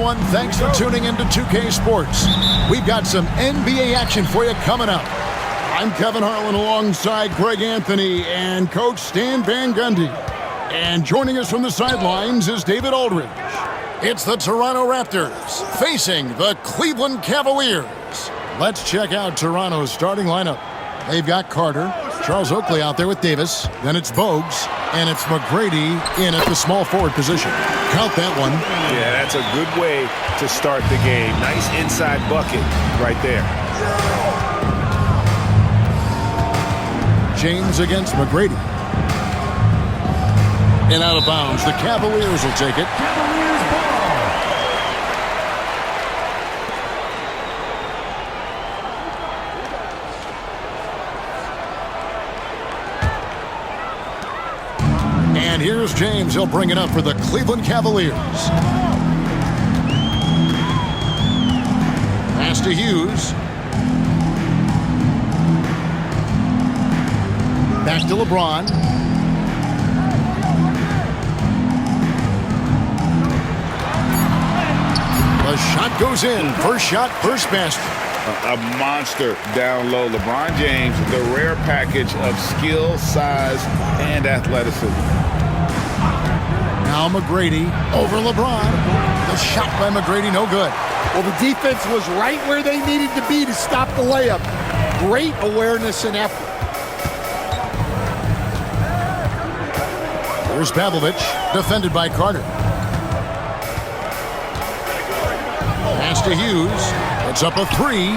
everyone. Thanks for tuning into 2K Sports. We've got some NBA action for you coming up. I'm Kevin Harlan alongside Greg Anthony and Coach Stan Van Gundy. And joining us from the sidelines is David Aldridge. It's the Toronto Raptors facing the Cleveland Cavaliers. Let's check out Toronto's starting lineup. They've got Carter, Charles Oakley out there with Davis. Then it's Bogues, and it's McGrady in at the small forward position. Count that one. Yeah, that's a good way to start the game. Nice inside bucket right there. James against McGrady. And out of bounds. The Cavaliers will take it. And here's James. He'll bring it up for the Cleveland Cavaliers. Pass to Hughes. Back to LeBron. The shot goes in. First shot, first basket. A monster down low. LeBron James, the rare package of skill, size, and athleticism. Now McGrady over LeBron. The shot by McGrady, no good. Well, the defense was right where they needed to be to stop the layup. Great awareness and effort. Here's Pavlovich, defended by Carter. Pass to Hughes. It's up a three.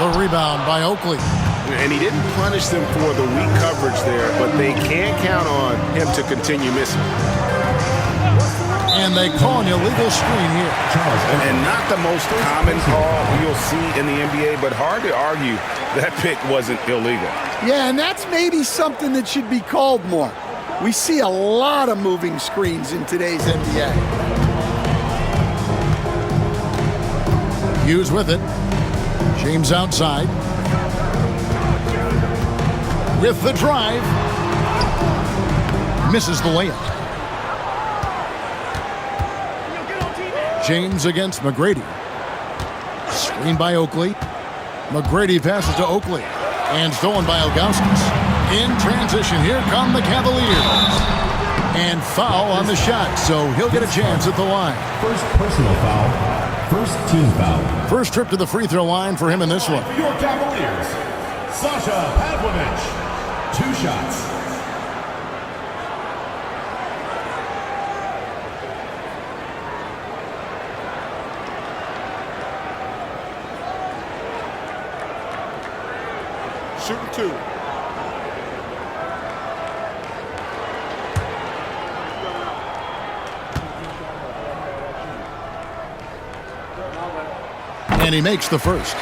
The rebound by Oakley. And he didn't punish them for the weak coverage there, but they can't count on him to continue missing. And they call an illegal screen here. And not the most common call you'll see in the NBA, but hard to argue that pick wasn't illegal. Yeah, and that's maybe something that should be called more. We see a lot of moving screens in today's NBA. Hughes with it. James outside. With the drive. Misses the layup. James against McGrady. Screen by Oakley. McGrady passes to Oakley. And stolen by Ilgauskas. In transition, here come the Cavaliers. And foul on the shot, so he'll get a chance at the line. First personal foul. First team foul. First trip to the free throw line for him in this one. For your Cavaliers, Sasha Pavlovich. 2 shots. Shooting 2. And he makes the first.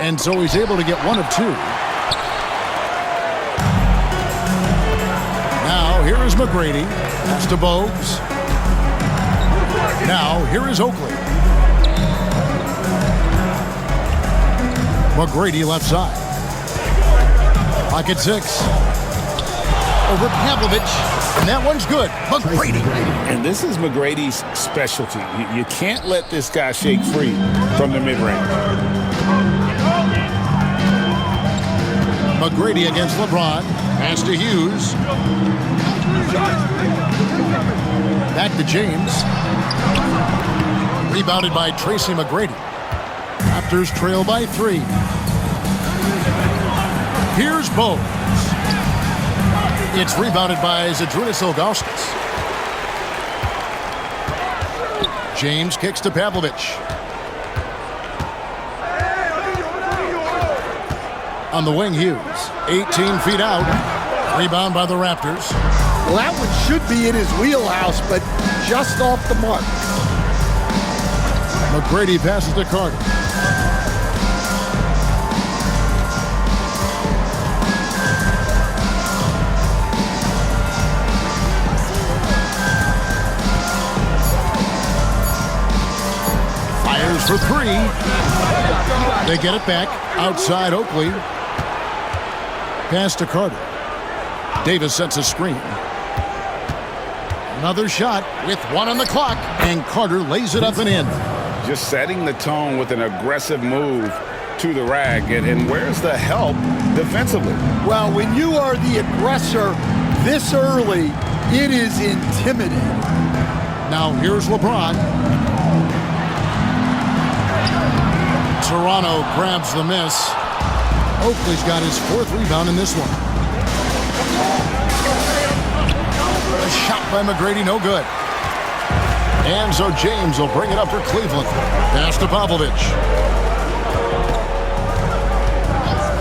And so he's able to get 1 of 2. Now, here is McGrady. Pass to Bogues. Now, here is Oakley. McGrady left side. Pocket 6. Over Pavlovich. And that one's good. McGrady. And this is McGrady's specialty. You can't let this guy shake free from the mid-range. McGrady against LeBron. Pass to Hughes. Back to James. Rebounded by Tracy McGrady. Raptors trail by 3. Here's Bogues. It's rebounded by Zydrunas Ilgauskas. James kicks to Pavlovich. On the wing, Hughes. 18 feet out. Rebound by the Raptors. Well, that one should be in his wheelhouse, but just off the mark. McGrady passes to Carter. for three. They get it back outside Oakley. Pass to Carter. Davis sets a screen. Another shot with 1 on the clock, and Carter lays it up and in. Just setting the tone with an aggressive move to the rack. And where's the help defensively? Well, when you are the aggressor this early, it is intimidating. Now here's LeBron. Toronto grabs the miss. Oakley's got his 4th rebound in this one. A shot by McGrady, no good. And so James will bring it up for Cleveland. Pass to Popovich.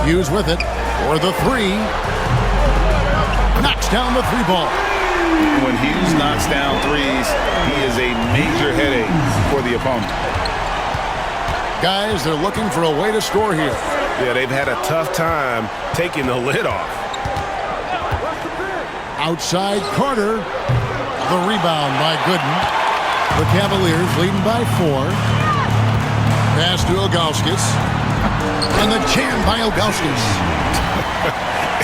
Hughes with it for the 3. Knocks down the 3 ball. When Hughes knocks down threes, he is a major headache for the opponent. Guys, they're looking for a way to score here. Yeah, they've had a tough time taking the lid off. Outside Carter. The rebound by Gooden. The Cavaliers leading by 4. Pass to Ilgauskas. And the jam by Ilgauskas.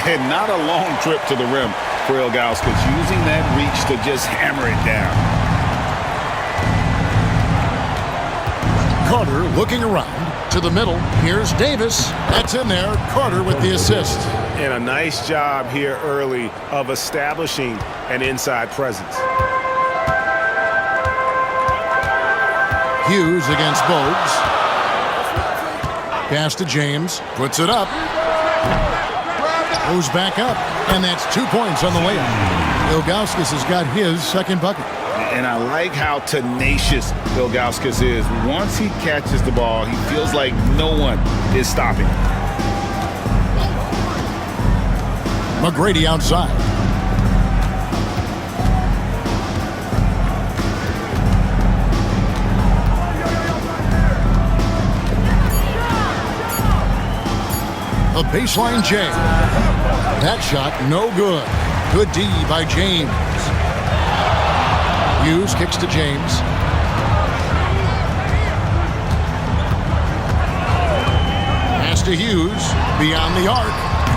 And not a long trip to the rim for Ilgauskas, using that reach to just hammer it down. Carter looking around to the middle. Here's Davis. That's in there. Carter with the assist. And a nice job here early of establishing an inside presence. Hughes against Bogues. Pass to James. Puts it up. Goes back up. And that's 2 points on the way up. Ilgauskas has got his 2nd bucket. And I like how tenacious Ilgauskas is. Once he catches the ball, he feels like no one is stopping him. McGrady outside. A baseline J. That shot, no good. Good D by James. Hughes kicks to James. Pass to Hughes. Beyond the arc.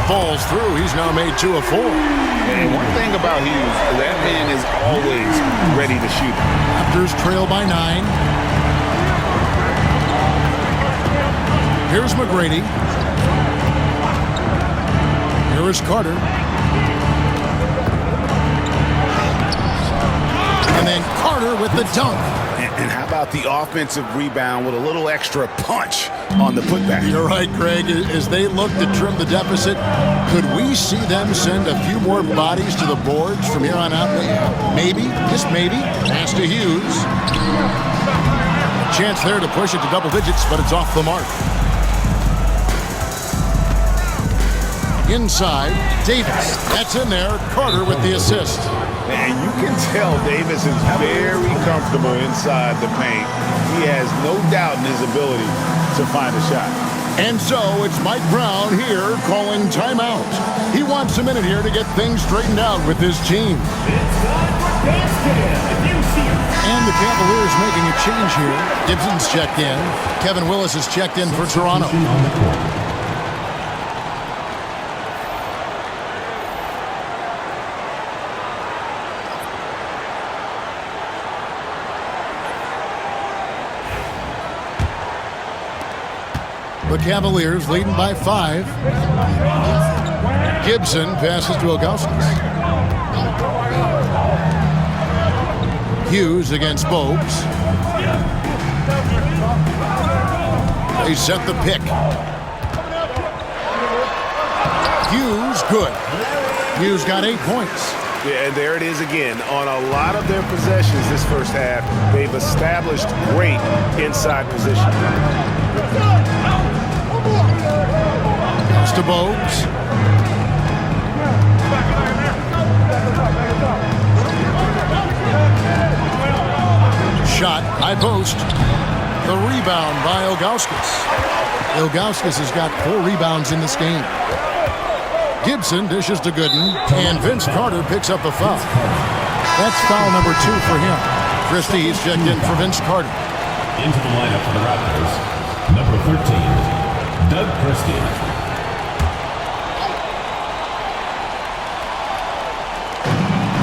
Falls through. He's now made 2 of 4. And one thing about Hughes, that man is always ready to shoot. Raptors trail by 9. Here's McGrady. Here is Carter. And then Carter with the dunk. And how about the offensive rebound with a little extra punch on the putback? You're right, Greg. As they look to trim the deficit, could we see them send a few more bodies to the boards from here on out? Maybe, just maybe. Pass to Hughes. Chance there to push it to double digits, but it's off the mark. Inside, Davis. That's in there. Carter with the assist. And you can tell Davis is very comfortable inside the paint. He has no doubt in his ability to find a shot. And so it's Mike Brown here calling timeout. He wants a minute here to get things straightened out with his team. And the Cavaliers making a change here. Gibson's checked in. Kevin Willis is checked in for Toronto. The Cavaliers leading by 5. Gibson passes to Ilgauskas. Hughes against Bogues. They set the pick. Hughes, good. Hughes got 8 points. Yeah, and there it is again. On a lot of their possessions this first half, they've established great inside position. Pass to Bogues. Shot, high post. The rebound by Ilgauskas. Ilgauskas has got 4 rebounds in this game. Gibson dishes to Gooden, and Vince Carter picks up a foul. That's foul number 2 for him. Christie's checked in for Vince Carter. Into the lineup for the Raptors, number 13, Doug Christie.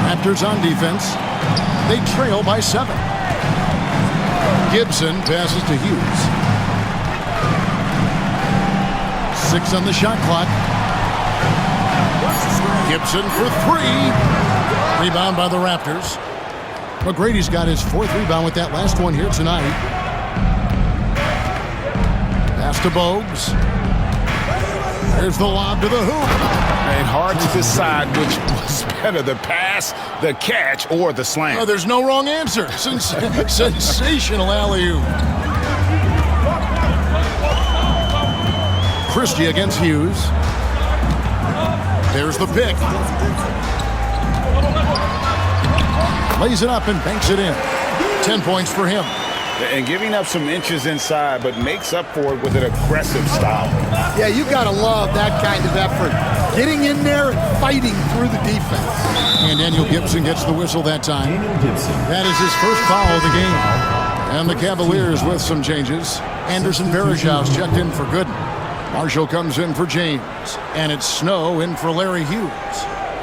Raptors on defense. They trail by 7. Gibson passes to Hughes. 6 on the shot clock. Gibson for 3. Rebound by the Raptors. McGrady's got his 4th rebound with that last one here tonight. Pass to Bogues. There's the lob to the hoop. And hard to decide which was better, the pass, the catch, or the slam. Oh, there's no wrong answer. Sensational alley-oop. Christie against Hughes. There's the pick. Lays it up and banks it in. 10 points for him. And giving up some inches inside, but makes up for it with an aggressive style. Yeah, you got to love that kind of effort. Getting in there and fighting through the defense. And Daniel Gibson gets the whistle that time. That is his first foul of the game. And the Cavaliers with some changes. Anderson Varejão's checked in for Gooden. Marshall comes in for James. And it's Snow in for Larry Hughes.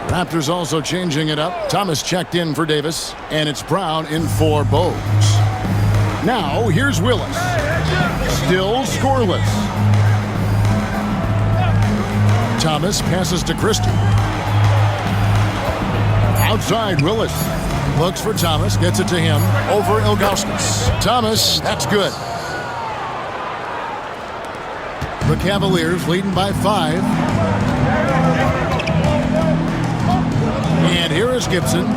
Raptors also changing it up. Thomas checked in for Davis. And it's Brown in for Bogues. Now, here's Willis. Still scoreless. Thomas passes to Christie. Outside, Willis. Looks for Thomas, gets it to him. Over Ilgauskas. Thomas, that's good. The Cavaliers leading by 5. And here is Gibson.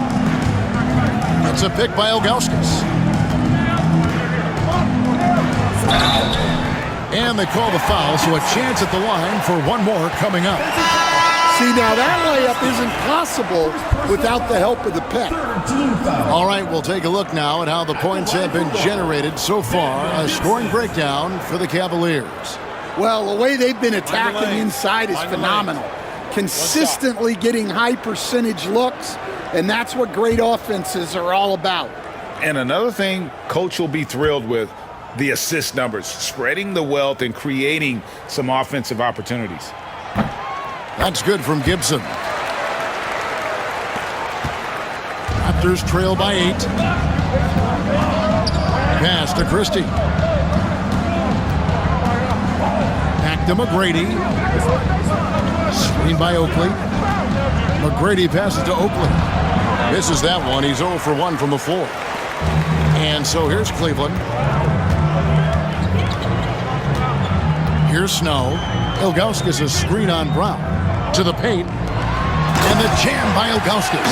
It's a pick by Ilgauskas. And they call the foul, so a chance at the line for one more coming up. See, now that layup isn't possible without the help of the pick. All right, we'll take a look now at how the points have been generated so far. A scoring breakdown for the Cavaliers. Well, the way they've been attacking inside is phenomenal. Consistently getting high percentage looks, and that's what great offenses are all about. And another thing Coach will be thrilled with, the assist numbers, spreading the wealth and creating some offensive opportunities. That's good from Gibson. Raptors trail by 8. Pass to Christie. Back to McGrady. Screen by Oakley. McGrady passes to Oakley. Misses that one. He's 0 for 1 from the floor. And so here's Cleveland. Here's Snow. Ilgauskas a screen on Brown. To the paint. And the jam by Ilgauskas.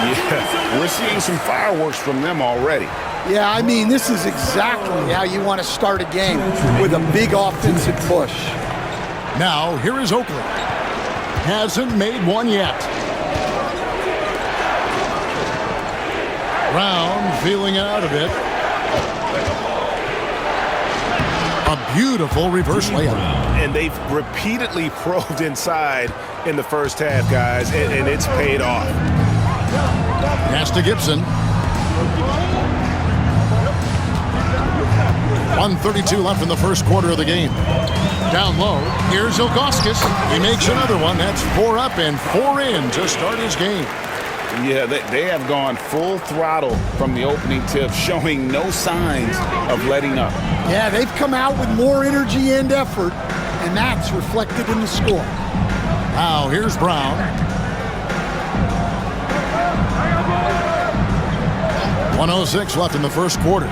Yeah, we're seeing some fireworks from them already. Yeah, I mean, this is exactly how you want to start a game, with a big offensive push. Now, here is Oakley. Hasn't made one yet. Brown feeling it out a bit. A beautiful reverse layup. And they've repeatedly probed inside in the first half, guys, and it's paid off. Pass to Gibson. 1:32 left in the first quarter of the game. Down low, here's Ilgauskas. He makes another one. That's 4 up and 4 in to start his game. Yeah, they have gone full throttle from the opening tip, showing no signs of letting up. Yeah, they've come out with more energy and effort, and that's reflected in the score. Now, here's Brown. .106 left in the first quarter.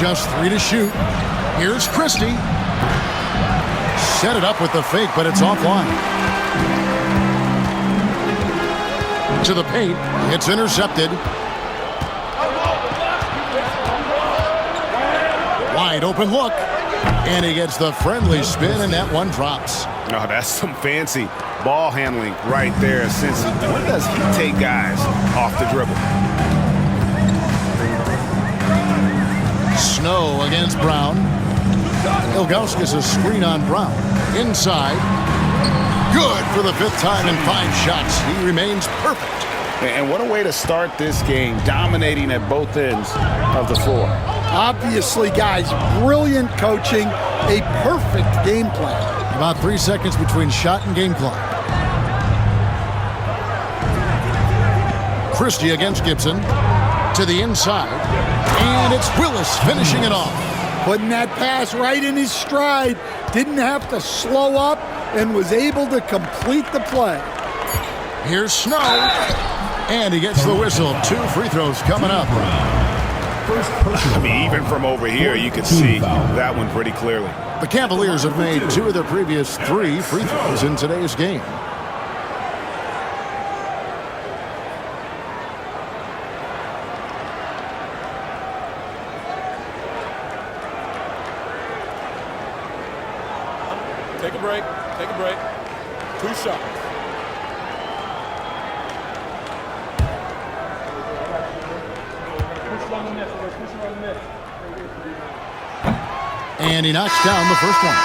Just 3 to shoot. Here's Christie. Set it up with the fake, but it's offline. To the paint. It's intercepted. Wide open look. And he gets the friendly spin, and that one drops. Oh, that's some fancy ball handling right there. Since when does he take guys off the dribble? Snow against Brown. Ilgauskas a screen on Brown. Inside. Good for the 5th time in 5 shots. He remains perfect. And what a way to start this game, dominating at both ends of the floor. Obviously, guys, brilliant coaching, a perfect game plan. About 3 seconds between shot and game clock. Christie against Gibson. To the inside. And it's Willis finishing it off. Putting that pass right in his stride. Didn't have to slow up and was able to complete the play. Here's Snow. And he gets the whistle. 2 free throws coming up. I mean, even from over here, you could see that one pretty clearly. The Cavaliers have made 2 of their previous 3 free throws in today's game. Take a break. Take a break. 2 shots. And he knocks down the first one.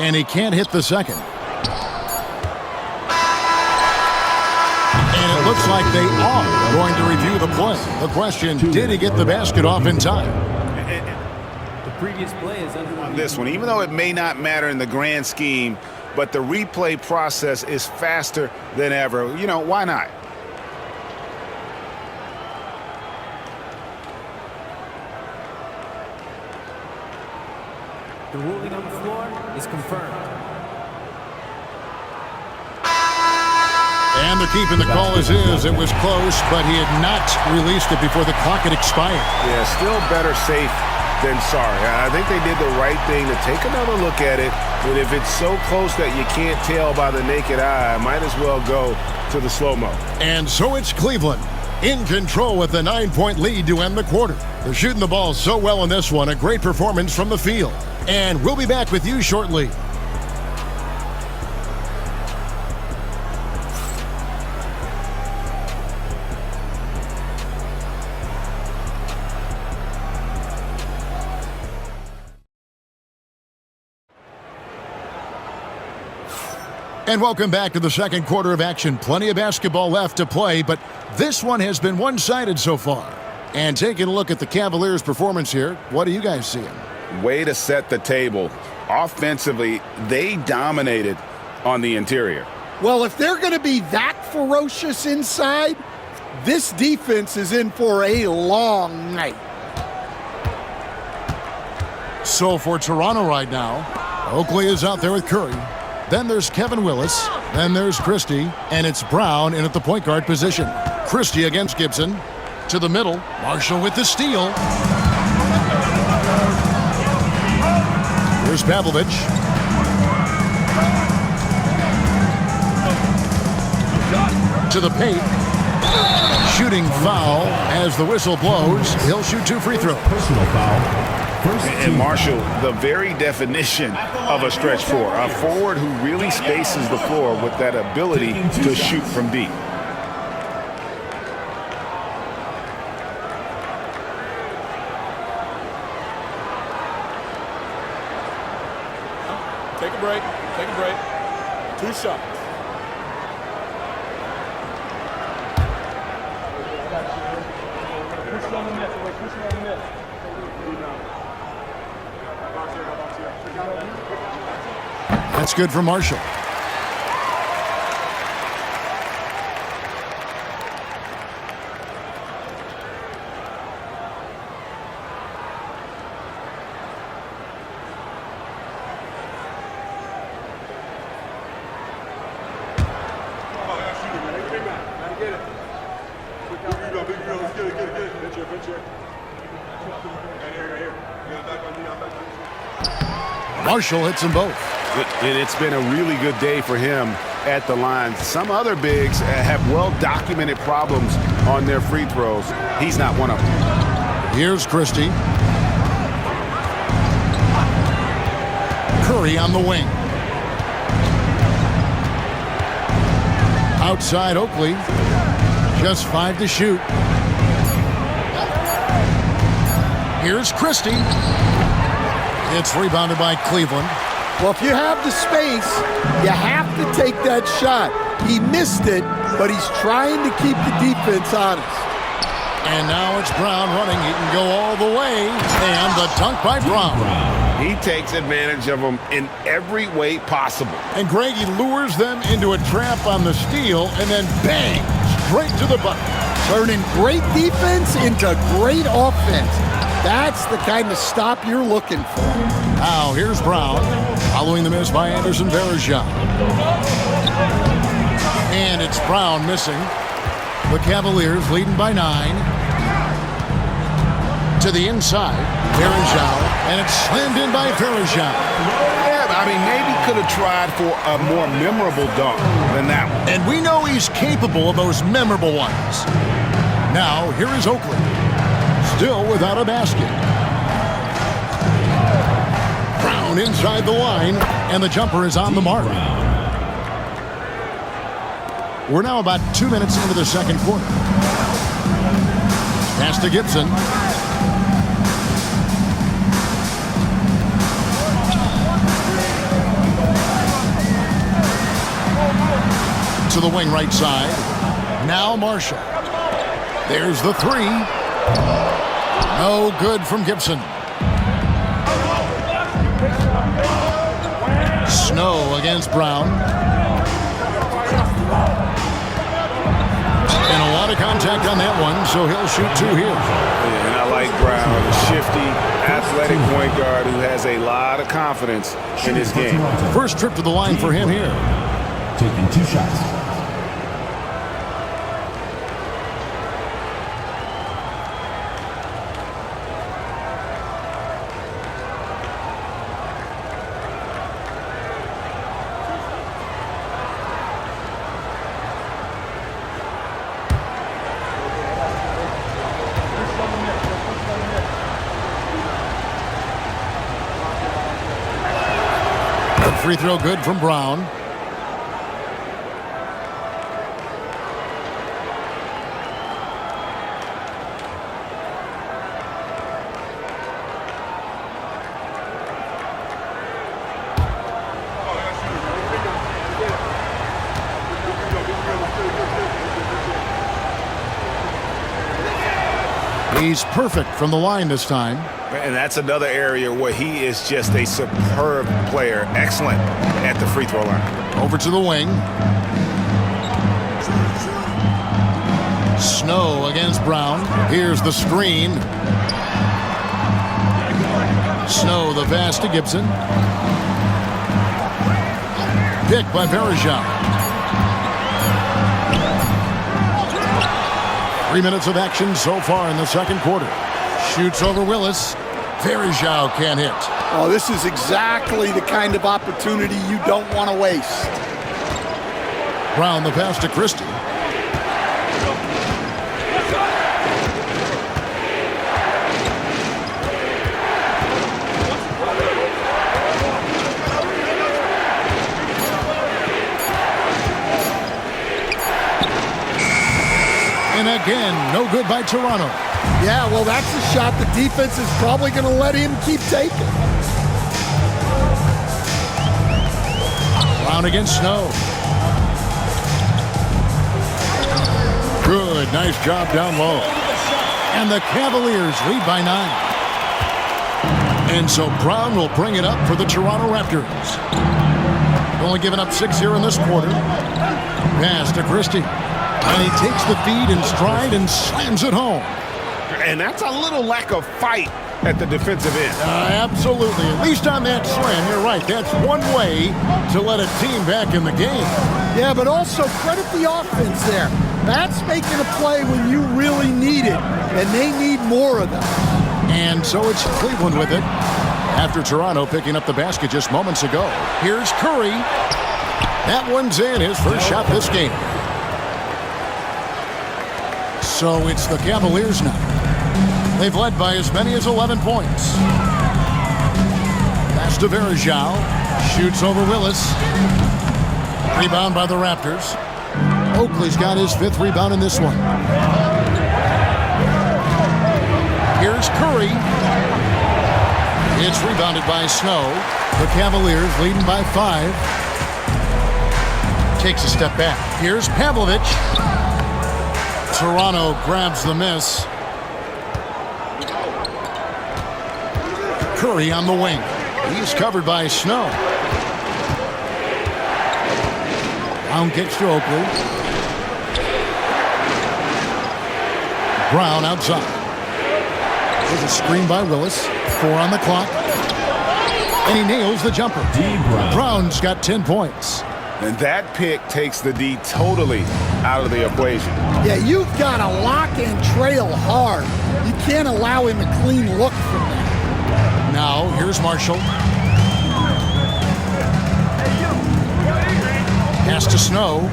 And he can't hit the second. And it looks like they are going to review the play. The question, did he get the basket off in time? The previous play is On this one, even though it may not matter in the grand scheme, but the replay process is faster than ever. You know, why not? The ruling on the floor is confirmed. And they're keeping the call as is. It was close, but he had not released it before the clock had expired. Yeah, still better safe than sorry. I think they did the right thing to take another look at it. But if it's so close that you can't tell by the naked eye, might as well go to the slow-mo. And so it's Cleveland in control with a 9-point lead to end the quarter. They're shooting the ball so well in this one. A great performance from the field. And we'll be back with you shortly. And welcome back to the second quarter of action. Plenty of basketball left to play, but this one has been one-sided so far. And taking a look at the Cavaliers' performance here, what are you guys seeing? Way to set the table. Offensively, they dominated on the interior. Well, if they're going to be that ferocious inside, this defense is in for a long night. So for Toronto right now, Oakley is out there with Curry. Then there's Kevin Willis. Then there's Christie. And it's Brown in at the point guard position. Christie against Gibson. To the middle. Marshall with the steal. Here's Pavlovich. To the paint. Shooting foul as the whistle blows. He'll shoot 2 free throws. Personal foul. And Marshall, the very definition of a stretch 4. A forward who really spaces the floor with that ability to shoot from deep. Take a break. Take a break. 2 shots. That's good for Marshall. Marshall hits them both. And it's been a really good day for him at the line. Some other bigs have well-documented problems on their free throws. He's not one of them. Here's Christie. Curry on the wing. Outside Oakley. Just 5 to shoot. Here's Christie. It's rebounded by Cleveland. Well, if you have the space, you have to take that shot. He missed it, but he's trying to keep the defense honest. And now it's Brown running. He can go all the way. And the dunk by Brown. He takes advantage of them in every way possible. And Greg, he lures them into a trap on the steal and then bang, straight to the bucket. Turning great defense into great offense. That's the kind of stop you're looking for. Now here's Brown, following the miss by Anderson Varejao. And it's Brown missing. The Cavaliers leading by 9. To the inside, Varejao, and it's slammed in by Varejao. Yeah, I mean, maybe could have tried for a more memorable dunk than that one. And we know he's capable of those memorable ones. Now, here is Oakley. Still without a basket. Brown inside the line, and the jumper is on the mark. We're now about 2 minutes into the second quarter. Pass to Gibson. To the wing right side. Now Marshall. There's the 3. No good from Gibson. Snow against Brown. And a lot of contact on that one, so he'll shoot 2 here. And I like Brown, a shifty, athletic point guard who has a lot of confidence in his game. First trip to the line for him here. Taking 2 shots. Free throw good from Brown. He's perfect from the line this time. And that's another area where he is just a superb player. Excellent at the free throw line. Over to the wing. Snow against Brown. Here's the screen. Snow the pass to Gibson. Picked by Varejao. 3 minutes of action so far in the second quarter. Shoots over Willis. Varejao can't hit. Oh, this is exactly the kind of opportunity you don't want to waste. Brown the pass to Christie. And again, no good by Toronto. Yeah, well, that's a shot the defense is probably going to let him keep taking. Brown against Snow. Good, nice job down low. And the Cavaliers lead by 9. And so Brown will bring it up for the Toronto Raptors. Only giving up 6 here in this quarter. Pass to Christie. And he takes the feed in stride and slams it home. And that's a little lack of fight at the defensive end. Absolutely. At least on that slam, you're right. That's one way to let a team back in the game. Yeah, but also credit the offense there. That's making a play when you really need it, and they need more of that. And so it's Cleveland with it after Toronto picking up the basket just moments ago. Here's Curry. That one's in, his first shot this game. So it's the Cavaliers now. They've led by as many as 11 points. Pass to Varejao. Shoots over Willis. Rebound by the Raptors. Oakley's got his 5th rebound in this one. Here's Curry. It's rebounded by Snow. The Cavaliers leading by 5. Takes a step back. Here's Pavlovich. Toronto grabs the miss. Curry on the wing. He's covered by Snow. Brown kicks to Oakley. Brown outside. There's a screen by Willis. 4 on the clock. And he nails the jumper. Brown's got 10 points. And that pick takes the D totally out of the equation. Yeah, you've got to lock and trail hard. You can't allow him a clean look from that. Now, here's Marshall. Pass to Snow.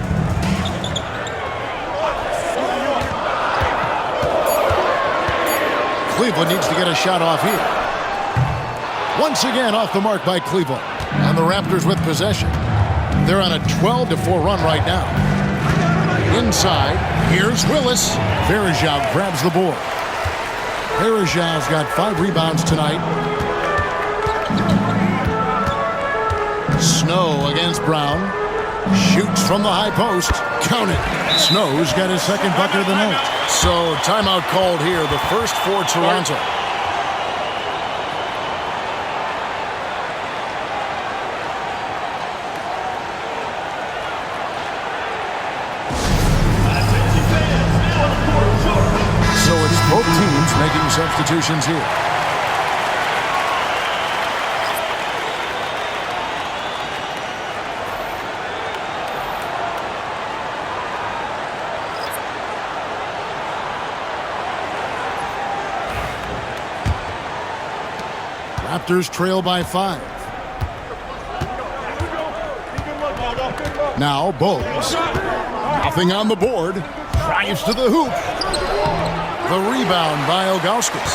Cleveland needs to get a shot off here. Once again off the mark by Cleveland. And the Raptors with possession. They're on a 12-4 run right now. Inside, here's Willis. Varejao grabs the board. Varejao's got 5 rebounds tonight. Snow against Brown. Shoots from the high post. Count it. Snow's got his 2nd bucket of the night. So timeout called here. The first for Toronto. So it's both teams making substitutions here. Raptors trail by 5. Now Bulls. Nothing on the board. Drives to the hoop. The rebound by Ilgauskas.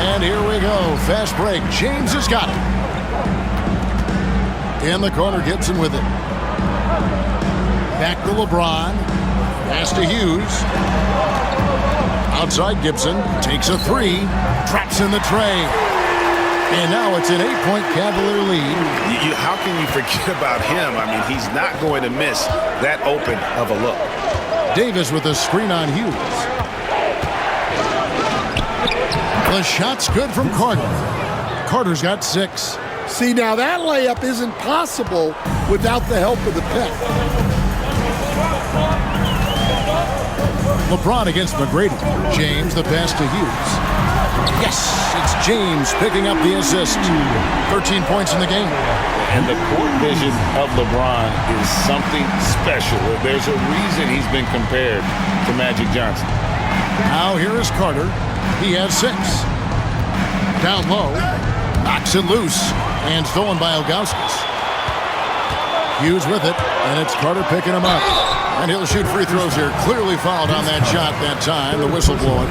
And here we go. Fast break. James has got it. In the corner, Gibson with it. Back to LeBron. Pass to Hughes. Outside Gibson. Takes a 3. Traps in the tray. And now it's an 8-point Cavalier lead. How can you forget about him? I mean, he's not going to miss that open of a look. Davis with a screen on Hughes. The shot's good from Carter. Carter's got 6. See, now that layup isn't possible without the help of the pick. LeBron against McGrady. James, the pass to Hughes. Yes, it's James picking up the assist. 13 points in the game. And the court vision of LeBron is something special. There's a reason he's been compared to Magic Johnson. Now here is Carter. He has 6. Down low. Knocks it loose. And stolen by Ilgauskas. Hughes with it. And it's Carter picking him up. And he'll shoot free throws here. Clearly fouled on that shot that time. The whistle blowing.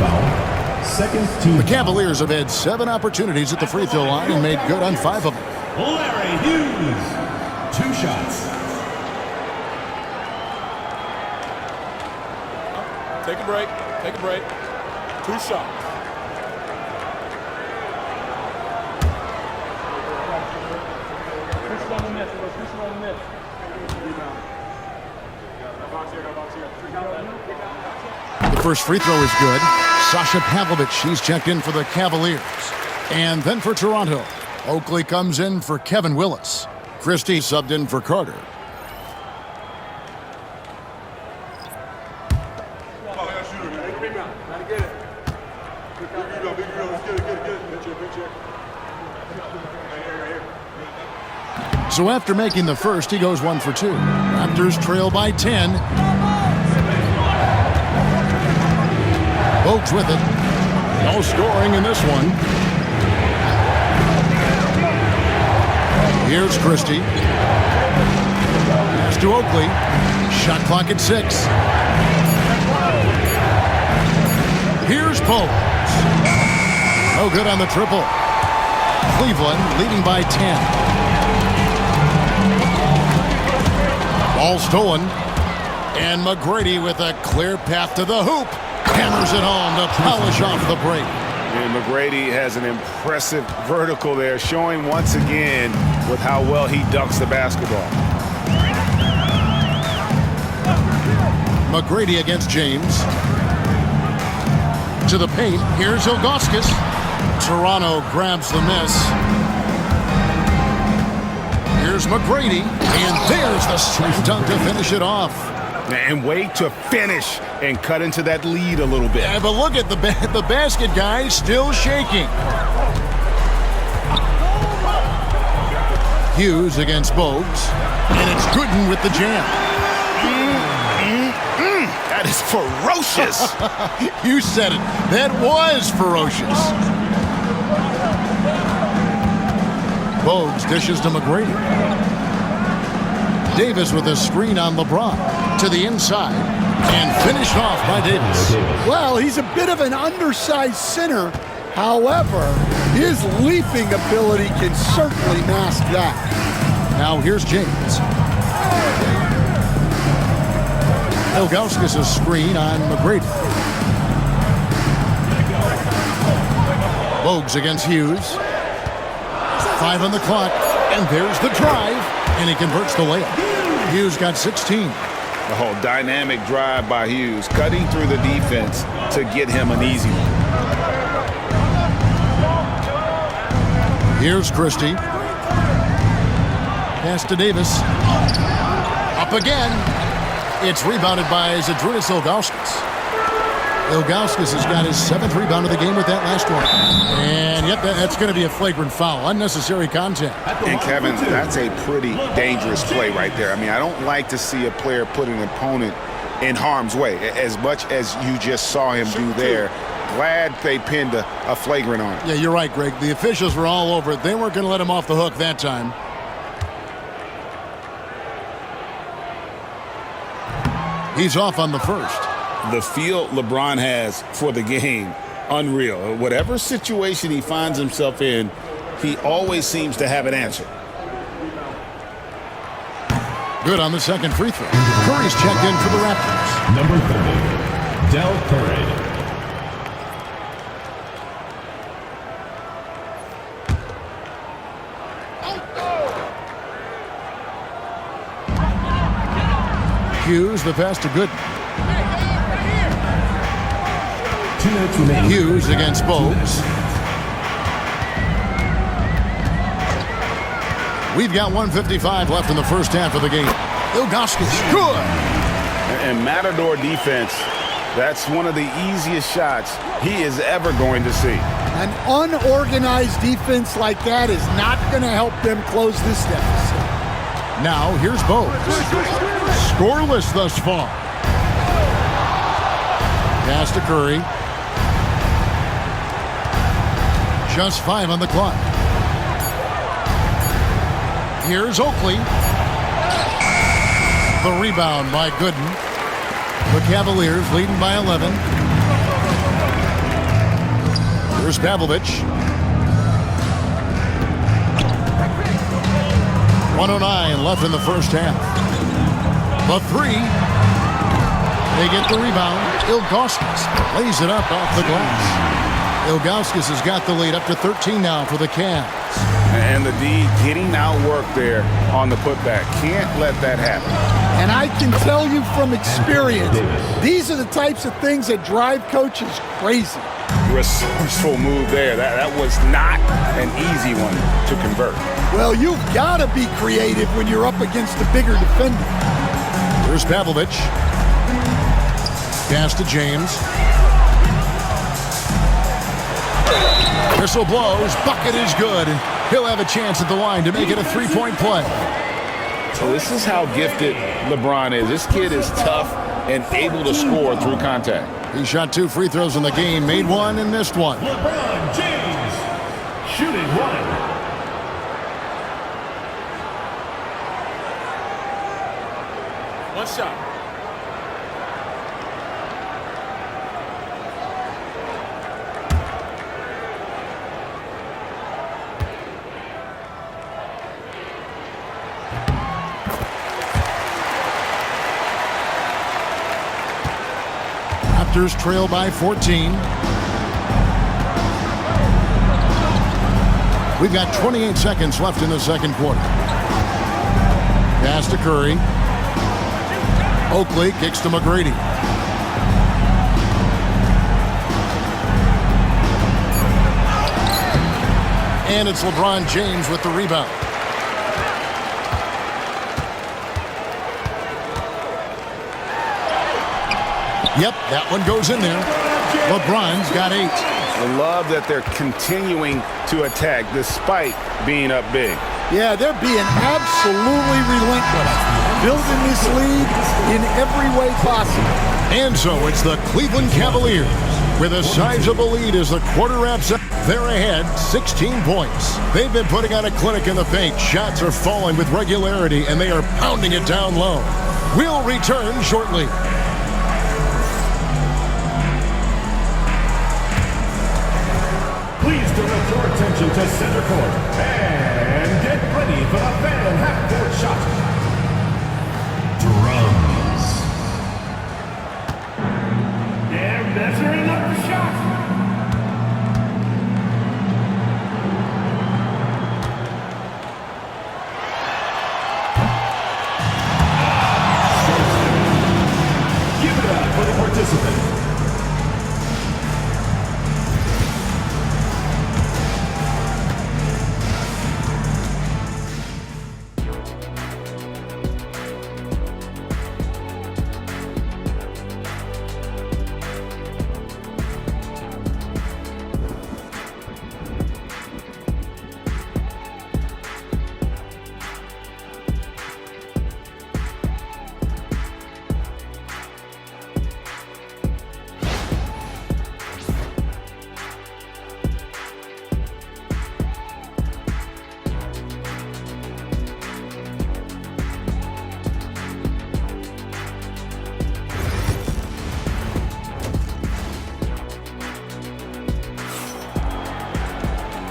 The Cavaliers have had 7 opportunities at the free throw line and made good on 5 of them. Larry Hughes, 2 shots. Take a break. Take a break. 2 shots. The first free throw is good. Sasha Pavlovich, she's checked in for the Cavaliers. And then for Toronto, Oakley comes in for Kevin Willis. Christie subbed in for Carter. So after making the first, he goes 1 for 2. Raptors trail by 10. Bogues with it. No scoring in this one. Here's Christie. Pass to Oakley. Shot clock at 6. Here's Bogues. No good on the triple. Cleveland leading by 10. Ball stolen. And McGrady with a clear path to the hoop. Hammers it home to polish off the break. And McGrady has an impressive vertical there, showing once again with how well he dunks the basketball. McGrady against James. To the paint. Here's Ilgauskas. Toronto grabs the miss. Here's McGrady. And there's the straight dunk to finish it off. And wait to finish and cut into that lead a little bit. Yeah, but look at the basket guy still shaking. Hughes against Bogues. And it's Gooden with the jam. That is ferocious. You said it. That was ferocious. Bogues dishes to McGrady. Davis with a screen on LeBron. To the inside. And finished off by Davis. Well, he's a bit of an undersized center. However, his leaping ability can certainly mask that. Now here's James. Ilgauskas' screen on McGrady. Bogues against Hughes. 5 on the clock. And there's the drive. And he converts the layup. Hughes got 16. The whole dynamic drive by Hughes, cutting through the defense to get him an easy one. Here's Christie. Pass to Davis. Up again. It's rebounded by Zydrunas Ilgauskas. Ilgauskas has got his 7th rebound of the game with that last one. And yep, that's going to be a flagrant foul. Unnecessary contact. And Kevin, that's a pretty dangerous play right there. I mean, I don't like to see a player put an opponent in harm's way as much as you just saw him do there. Glad they pinned a flagrant on him. Yeah, you're right, Greg. The officials were all over it. They weren't going to let him off the hook that time. He's off on the first. The feel LeBron has for the game, unreal. Whatever situation he finds himself in, he always seems to have an answer. Good on the second free throw. Curry's checked in for the Raptors. Number 30, Del Curry. Hughes, the pass to Gooden. 2 minutes remaining. Hughes against Bogues. We've got 1:55 left in the first half of the game. Ilgauskas, good. And Matador defense, that's one of the easiest shots he is ever going to see. An unorganized defense like that is not going to help them close this deficit. Now, here's Bogues. Scoreless thus far. Pass to Curry. Just 5 on the clock. Here's Oakley. The rebound by Gooden. The Cavaliers leading by 11. Here's Pavlovich. 1:09 left in the first half. The three. They get the rebound. Ilgauskas lays it up off the glass. Ilgauskas has got the lead up to 13 now for the Cavs. And the D getting outworked there on the putback. Can't let that happen. And I can tell you from experience, these are the types of things that drive coaches crazy. Resourceful move there. That was not an easy one to convert. Well, you've got to be creative when you're up against a bigger defender. Here's Pavlovich. Pass to James. Whistle blows. Bucket is good. He'll have a chance at the line to make it a three-point play. So this is how gifted LeBron is. This kid is tough and able to score through contact. He shot 2 free throws in the game, made 1 and missed 1. LeBron James shooting 1. One shot. Raptors trail by 14. We've got 28 seconds left in the second quarter. Pass to Curry. Oakley kicks to McGrady. And it's LeBron James with the rebound. Yep, that one goes in there. LeBron's got 8. I love that they're continuing to attack despite being up big. Yeah, they're being absolutely relentless, building this lead in every way possible. And so it's the Cleveland Cavaliers with a sizable lead as the quarter wraps up. They're ahead 16 points. They've been putting on a clinic in the paint. Shots are falling with regularity, and they are pounding it down low. We'll return shortly. Please direct your attention to center court and get ready for the fan half-court shot. Drums. They're measuring up the shot. Give it up for the participant.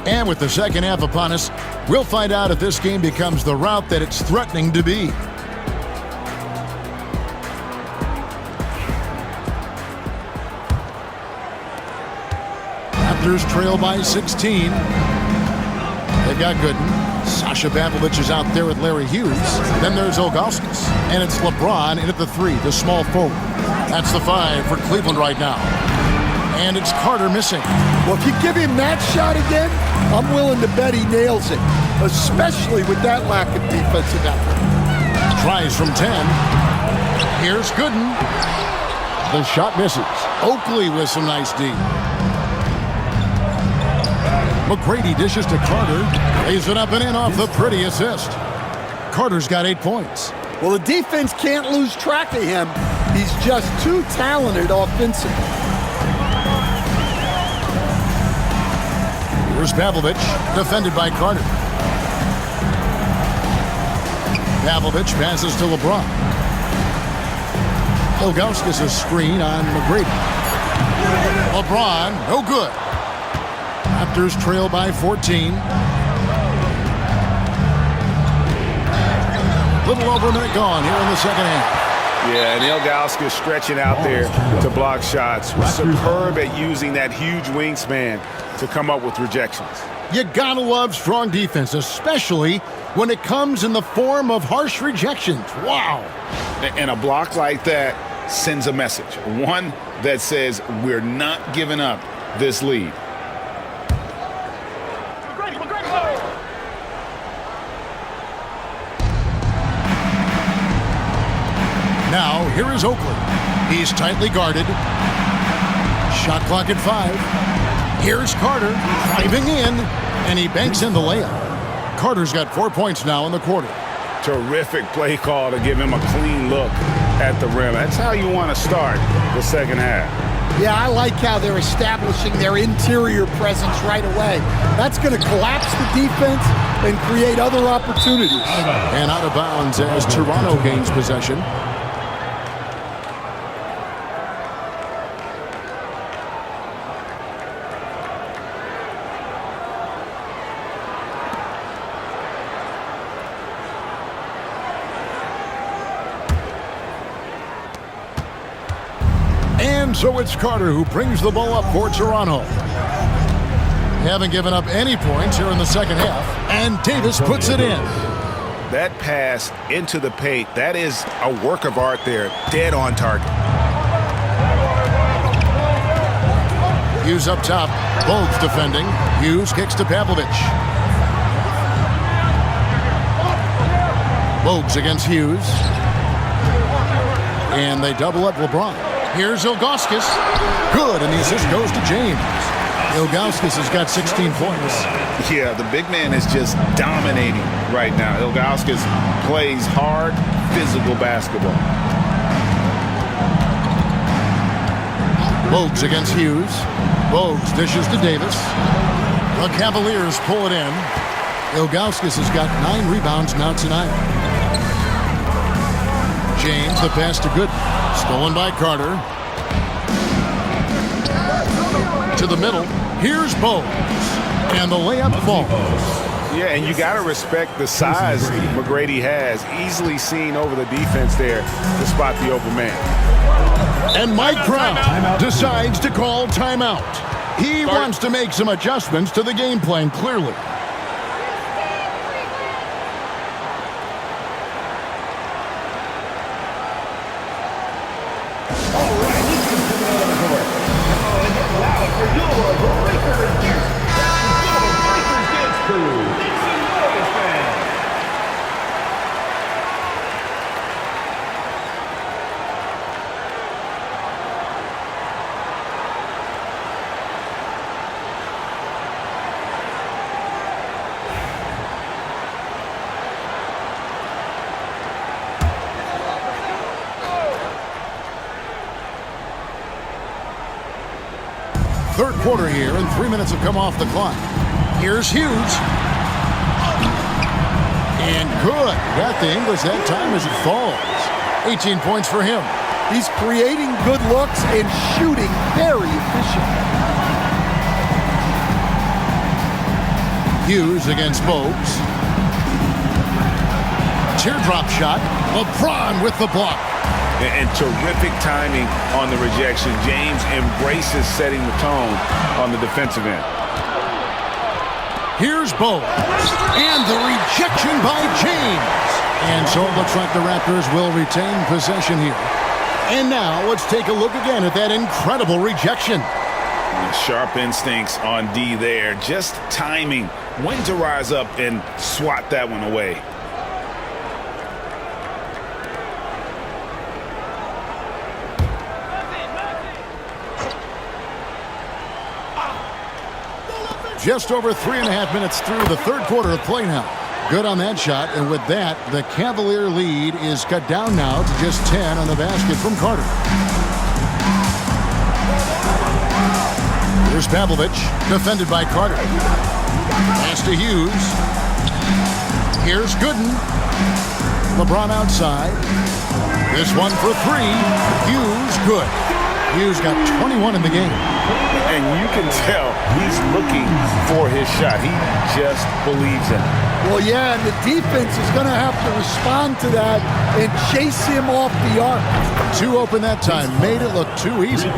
And with the second half upon us, we'll find out if this game becomes the route that it's threatening to be. Raptors trail by 16. They've got Gooden. Sasha Pavlovich is out there with Larry Hughes. Then there's Ilgauskas. And it's LeBron in at the 3, the small forward. That's the 5 for Cleveland right now. And it's Carter missing. Well, if you give him that shot again, I'm willing to bet he nails it, especially with that lack of defensive effort. Tries from 10. Here's Gooden. The shot misses. Oakley with some nice D. McGrady dishes to Carter. Lays it up and in off the pretty assist. Carter's got 8 points. Well, the defense can't lose track of him. He's just too talented offensively. Here's Pavlovich, defended by Carter. Pavlovich passes to LeBron. Ilgauskas' screen on McGrady. LeBron, no good. Raptors trail by 14. Little over a minute gone here in the second half. Yeah, and Ilgauskas stretching out there to block shots. Superb at using that huge wingspan to come up with rejections. You gotta love strong defense, especially when it comes in the form of harsh rejections. Wow. And a block like that sends a message. One that says we're not giving up this lead. Now, here is Oakley. He's tightly guarded. Shot clock at 5. Here's Carter driving in, and he banks in the layup. Carter's got 4 points now in the quarter. Terrific play call to give him a clean look at the rim. That's how you want to start the second half. Yeah, I like how they're establishing their interior presence right away. That's going to collapse the defense and create other opportunities. And out of bounds as Toronto gains possession. So it's Carter who brings the ball up for Toronto. Haven't given up any points here in the second half, and Davis puts it in. That pass into the paint, that is a work of art there, dead on target. Hughes up top, both defending. Hughes kicks to Pavlovich. Bogues against Hughes. And they double up LeBron. Here's Ilgauskas. Good, and the assist goes to James. Ilgauskas has got 16 points. Yeah, the big man is just dominating right now. Ilgauskas plays hard, physical basketball. Bogues against Hughes. Bogues dishes to Davis. The Cavaliers pull it in. Ilgauskas has got 9 rebounds now tonight. James, the pass to Gooden. Stolen by Carter. To the middle. Here's Bogues. And the layup falls. Yeah, and you got to respect the size McGrady has. Easily seen over the defense there to spot the open man. And Mike Brown decides to call timeout. He wants to make some adjustments to the game plan, clearly. Third quarter here, and 3 minutes have come off the clock. Here's Hughes. And good. Got the English that time as it falls. 18 points for him. He's creating good looks and shooting very efficient. Hughes against Bogues. Teardrop shot. LeBron with the block. And terrific timing on the rejection. James embraces setting the tone on the defensive end. Here's Bogues. And the rejection by James. And so it looks like the Raptors will retain possession here. And now let's take a look again at that incredible rejection. Sharp instincts on D there. Just timing. When to rise up and swat that one away. Just over 3.5 minutes through the third quarter of play now. Good on that shot, and with that, the Cavalier lead is cut down now to just 10 on the basket from Carter. Here's Pavlovich, defended by Carter. Pass to Hughes. Here's Gooden. LeBron outside. This one for 3. Hughes, good. Hughes got 21 in the game. And you can tell he's looking for his shot. He just believes in it. Well, yeah, and the defense is going to have to respond to that and chase him off the arc. 2 open that time. Made it look too easy.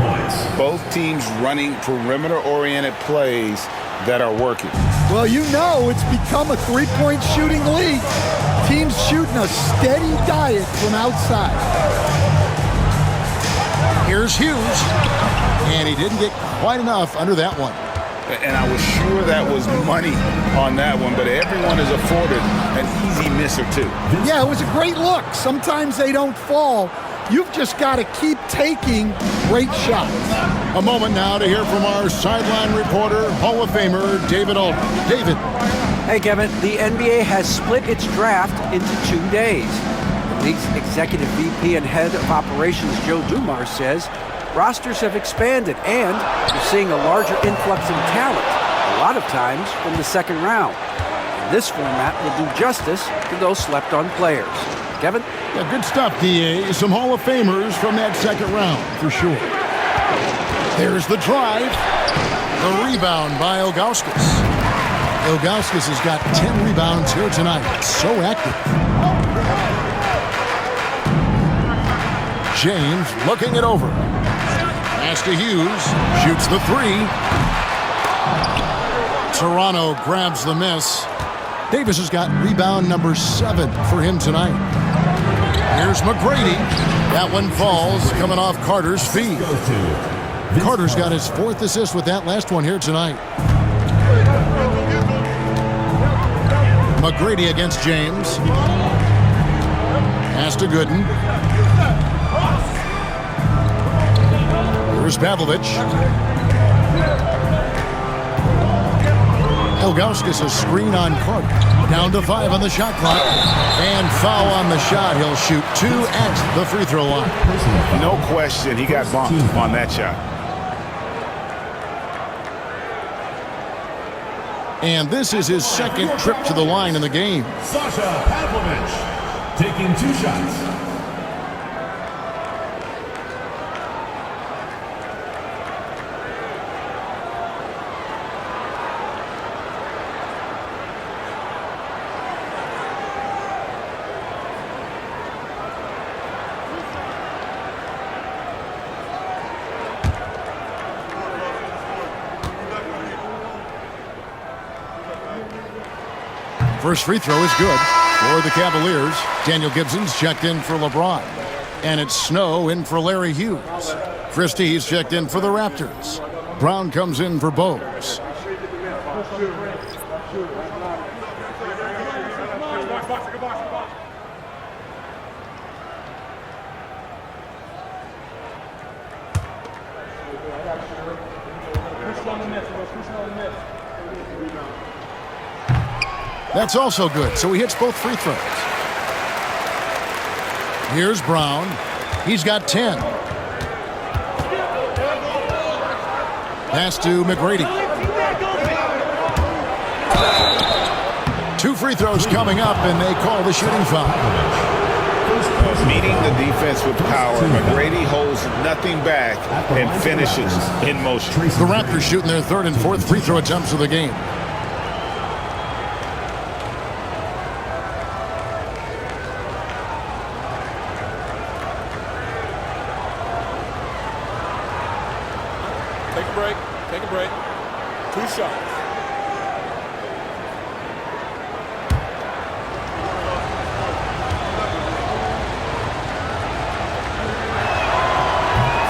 Both teams running perimeter-oriented plays that are working. Well, you know it's become a three-point shooting league. Teams shooting a steady diet from outside. Here's Hughes. And he didn't get quite enough under that one. And I was sure that was money on that one, but everyone is afforded an easy miss or two. Yeah, it was a great look. Sometimes they don't fall. You've just got to keep taking great shots. A moment now to hear from our sideline reporter, Hall of Famer David Aldridge. David. Hey, Kevin. The NBA has split its draft into 2 days. The league's executive VP and head of operations, Joe Dumars, says rosters have expanded and you're seeing a larger influx in talent, a lot of times from the second round. And this format will do justice to those slept-on players. Kevin? Yeah, good stuff, D.A. Some Hall of Famers from that second round, for sure. There's the drive. The rebound by Ilgauskas. Ilgauskas has got 10 rebounds here tonight. So active. James looking it over. Pass to Hughes. Shoots the three. Toronto grabs the miss. Davis has got rebound number 7 for him tonight. Here's McGrady. That one falls, coming off Carter's feet. Carter's got his 4th assist with that last one here tonight. McGrady against James. Pass to Gooden. Here's Pavlovich. Ilgauskas a screen on Carter. Down to 5 on the shot clock. And foul on the shot. He'll shoot 2 at the free throw line. No question, he got bumped on that shot. And this is his 2nd trip to the line in the game. Sasha Pavlovich taking 2 shots. First free throw is good for the Cavaliers. Daniel Gibson's checked in for LeBron. And it's Snow in for Larry Hughes. Christie's checked in for the Raptors. Brown comes in for Bowes. That's also good, so he hits both free throws. Here's Brown. He's got 10. Pass to McGrady. 2 free throws coming up, and they call the shooting foul. Meeting the defense with power, McGrady holds nothing back and finishes in motion. The Raptors shooting their 3rd and 4th free throw attempts of the game. Take a break. 2 shots.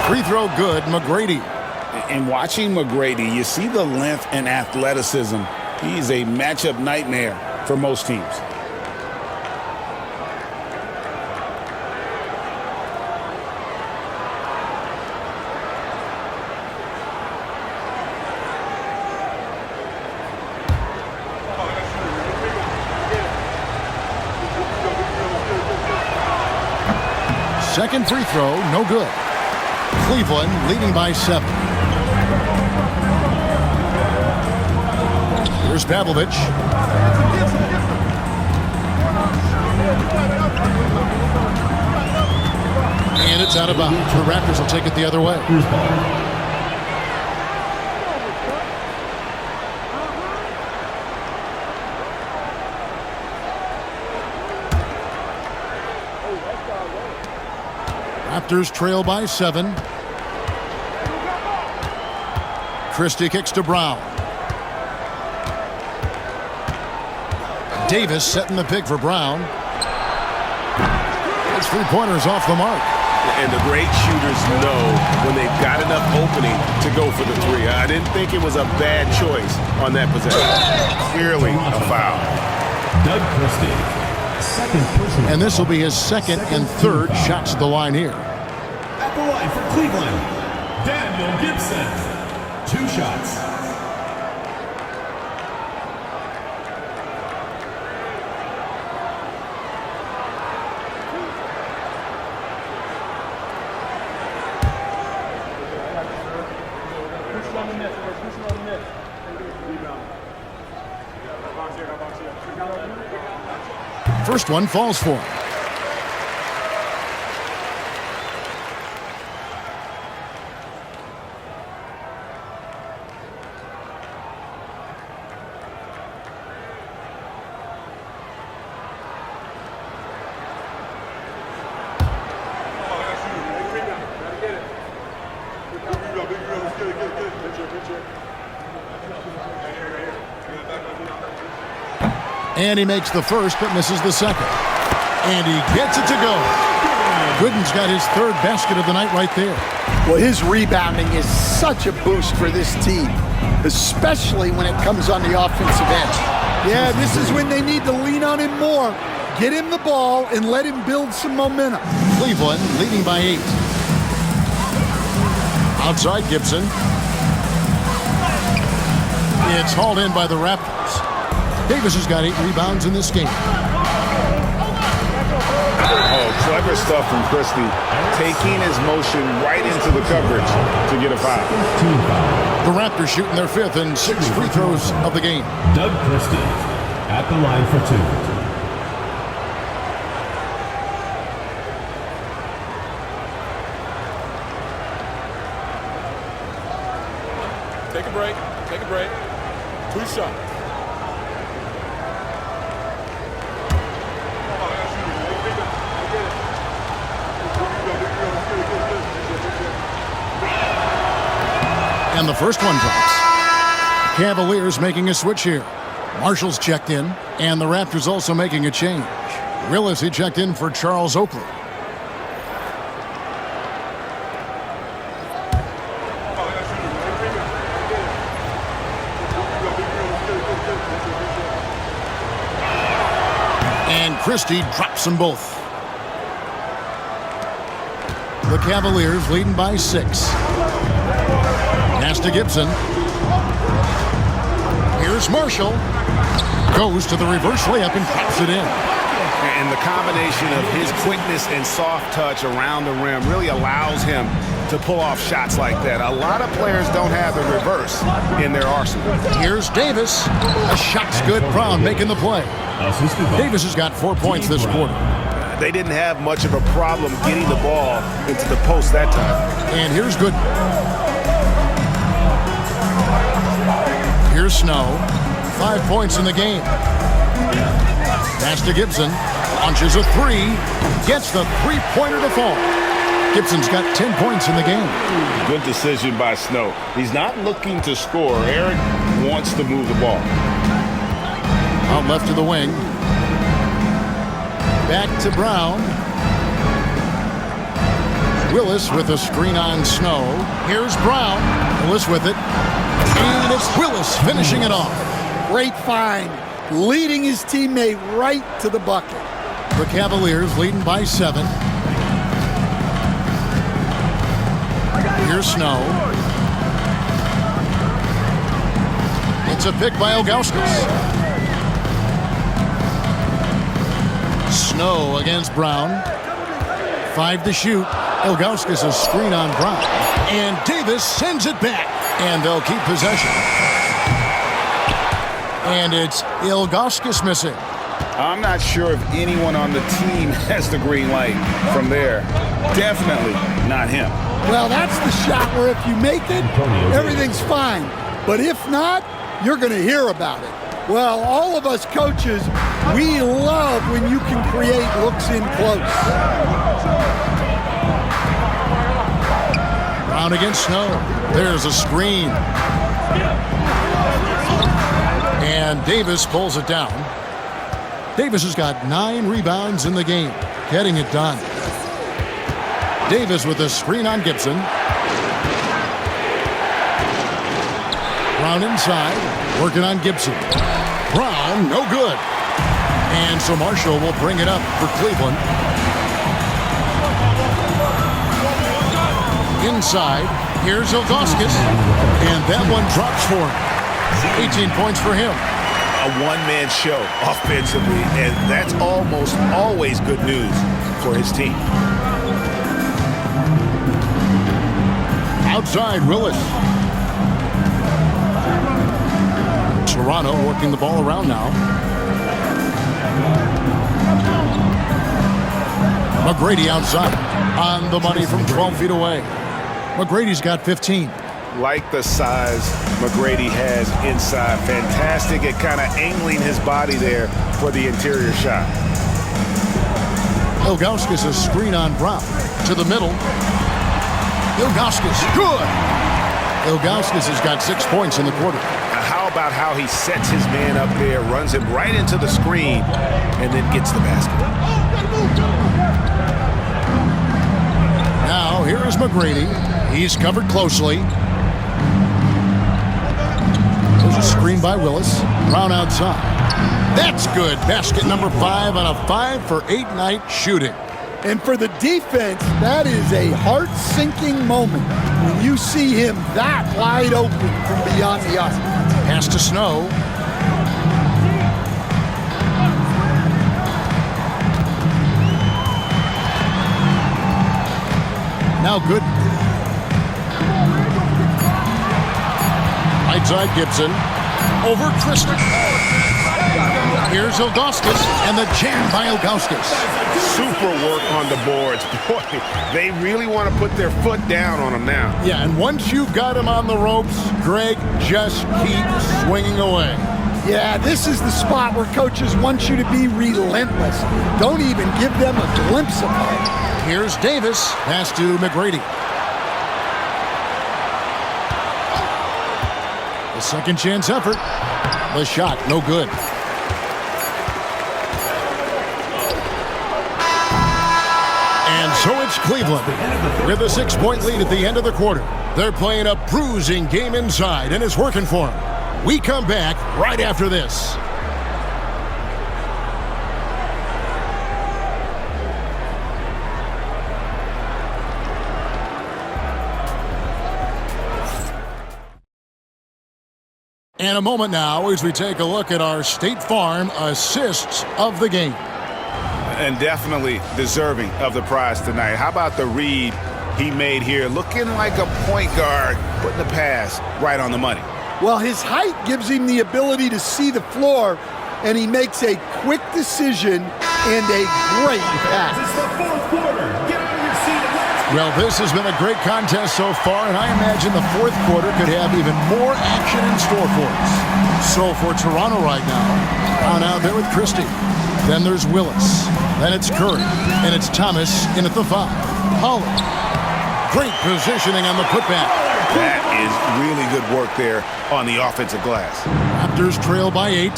Free throw good, McGrady. And watching McGrady, you see the length and athleticism. He's a matchup nightmare for most teams. Second free throw, no good. Cleveland leading by 7. Here's Pavlovich. And it's out of bounds. The Raptors will take it the other way. Raptors trail by 7. Christie kicks to Brown. Davis setting the pick for Brown. His 3-pointers off the mark. And the great shooters know when they've got enough opening to go for the 3. I didn't think it was a bad choice on that possession. Clearly a foul. Doug Christie. And this will be his 2nd and 3rd shots at the line here. At the line for Cleveland, Daniel Gibson. 2 shots. First one falls for him. And he makes the first, but misses the second. And he gets it to go. Gooden's got his third basket of the night right there. Well, his rebounding is such a boost for this team, especially when it comes on the offensive end. Yeah, this is when they need to lean on him more. Get him the ball and let him build some momentum. Cleveland leading by 8. Outside Gibson. It's hauled in by the Raptors. Davis has got 8 rebounds in this game. Oh, clever stuff from Christie. Taking his motion right into the coverage to get a foul. The Raptors shooting their 5th and 6th free throws of the game. Doug Christie at the line for 2. Take a break. Take a break. 2 shots. And the first one drops. Cavaliers making a switch here. Marshall's checked in, and the Raptors also making a change. Willis, he checked in for Charles Oakley. And Christie drops them both. The Cavaliers leading by 6. Pass to Gibson. Here's Marshall. Goes to the reverse layup and drops it in. And the combination of his quickness and soft touch around the rim really allows him to pull off shots like that. A lot of players don't have the reverse in their arsenal. Here's Davis. A shot's good. Brown making the play. Davis has got 4 points this quarter. They didn't have much of a problem getting the ball into the post that time. And here's Gooden. Here's Snow. 5 points in the game. Pass to Gibson. Launches a 3. Gets the three-pointer to fall. Gibson's got 10 points in the game. Good decision by Snow. He's not looking to score. Eric wants to move the ball. Out left to the wing. Back to Brown. Willis with a screen on Snow. Here's Brown. Willis with it. And it's Willis finishing it off. Great find. Leading his teammate right to the bucket. The Cavaliers leading by 7. Here's Snow. It's a pick by Ilgauskas. Snow against Brown. 5 to shoot. Ilgauskas a screen on Brown. And Davis sends it back. And they'll keep possession. And it's Ilgauskas missing. I'm not sure if anyone on the team has the green light from there. Definitely not him. Well, that's the shot where if you make it, everyth's fine. But if not, you're going to hear about it. Well, all of us coaches, we love when you can create looks in close. Brown against Snow. There's a screen. And Davis pulls it down. Davis has got 9 rebounds in the game, getting it done. Davis with a screen on Gibson. Brown inside, working on Gibson. Brown, no good. And so Marshall will bring it up for Cleveland. Inside, here's Ilgauskas. And that one drops for him. 18 points for him. A one-man show offensively, and that's almost always good news for his team. Outside, Willis. Toronto working the ball around now. McGrady outside. On the money from 12 feet away. McGrady's got 15. Like the size McGrady has inside. Fantastic at kind of angling his body there for the interior shot. Ilgauskas a screen on Brown. To the middle. Ilgauskas, good. Ilgauskas has got 6 points in the quarter. How about how he sets his man up there, runs him right into the screen, and then gets the basket? Now, here is McGrady. He's covered closely. There's a screen by Willis. Brown outside. That's good. Basket number 5 on a 5-for-8 night shooting. And for the defense, that is a heart-sinking moment when you see him that wide open from beyond the arc. Pass to Snow. Now good. Right side Gibson. Over Tristan. Here's Ilgauskas, and the jam by Ilgauskas. Super work on the boards. Boy, they really want to put their foot down on him now. Yeah, and once you've got him on the ropes, Greg, just keep swinging away. Yeah, this is the spot where coaches want you to be relentless. Don't even give them a glimpse of it. Here's Davis. Pass to McGrady. The second chance effort. The shot, no good. And so it's Cleveland with a 6-point lead at the end of the quarter. They're playing a bruising game inside, and it's working for them. We come back right after this. And a moment now as we take a look at our State Farm assists of the game. And definitely deserving of the prize tonight. How about the read he made here? Looking like a point guard, putting the pass right on the money. Well, his height gives him the ability to see the floor, and he makes a quick decision and a great pass. It's the fourth quarter. Get out of your seat and let's Well, this has been a great contest so far, and I imagine the fourth quarter could have even more action in store for us. So for Toronto right now, on out there with Christie. Then there's Willis. Then it's Curry. And it's Thomas in at the 5. Holland. Great positioning on the putback. That is really good work there on the offensive glass. Raptors trail by 8.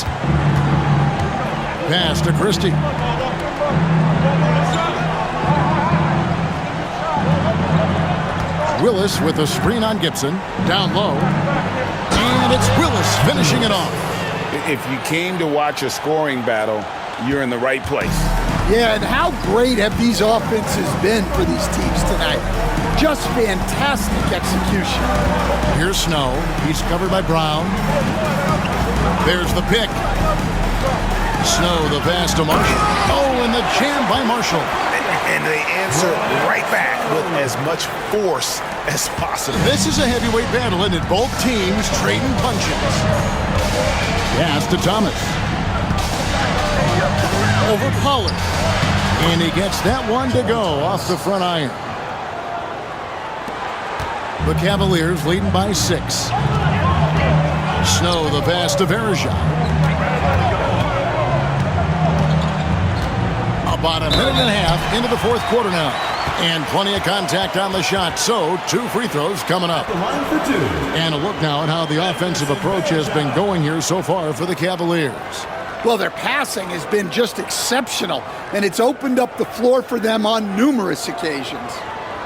Pass to Christie. Willis with a screen on Gibson. Down low. And it's Willis finishing it off. If you came to watch a scoring battle, you're in the right place. Yeah, and how great have these offenses been for these teams tonight? Just fantastic execution. Here's Snow. He's covered by Brown. There's the pick. Snow, the pass to Marshall. Oh, and the jam by Marshall. And they answer right back with as much force as possible. This is a heavyweight battle, and both teams trading punches. Pass to Thomas. Over Pollard. And he gets that one to go off the front iron. The Cavaliers leading by 6. Snow, the pass to Verja. About a minute and a half into the fourth quarter now. And plenty of contact on the shot. So 2 free throws coming up. the line for 2. And a look now at how the offensive approach has been going here so far for the Cavaliers. Well, their passing has been just exceptional, and it's opened up the floor for them on numerous occasions.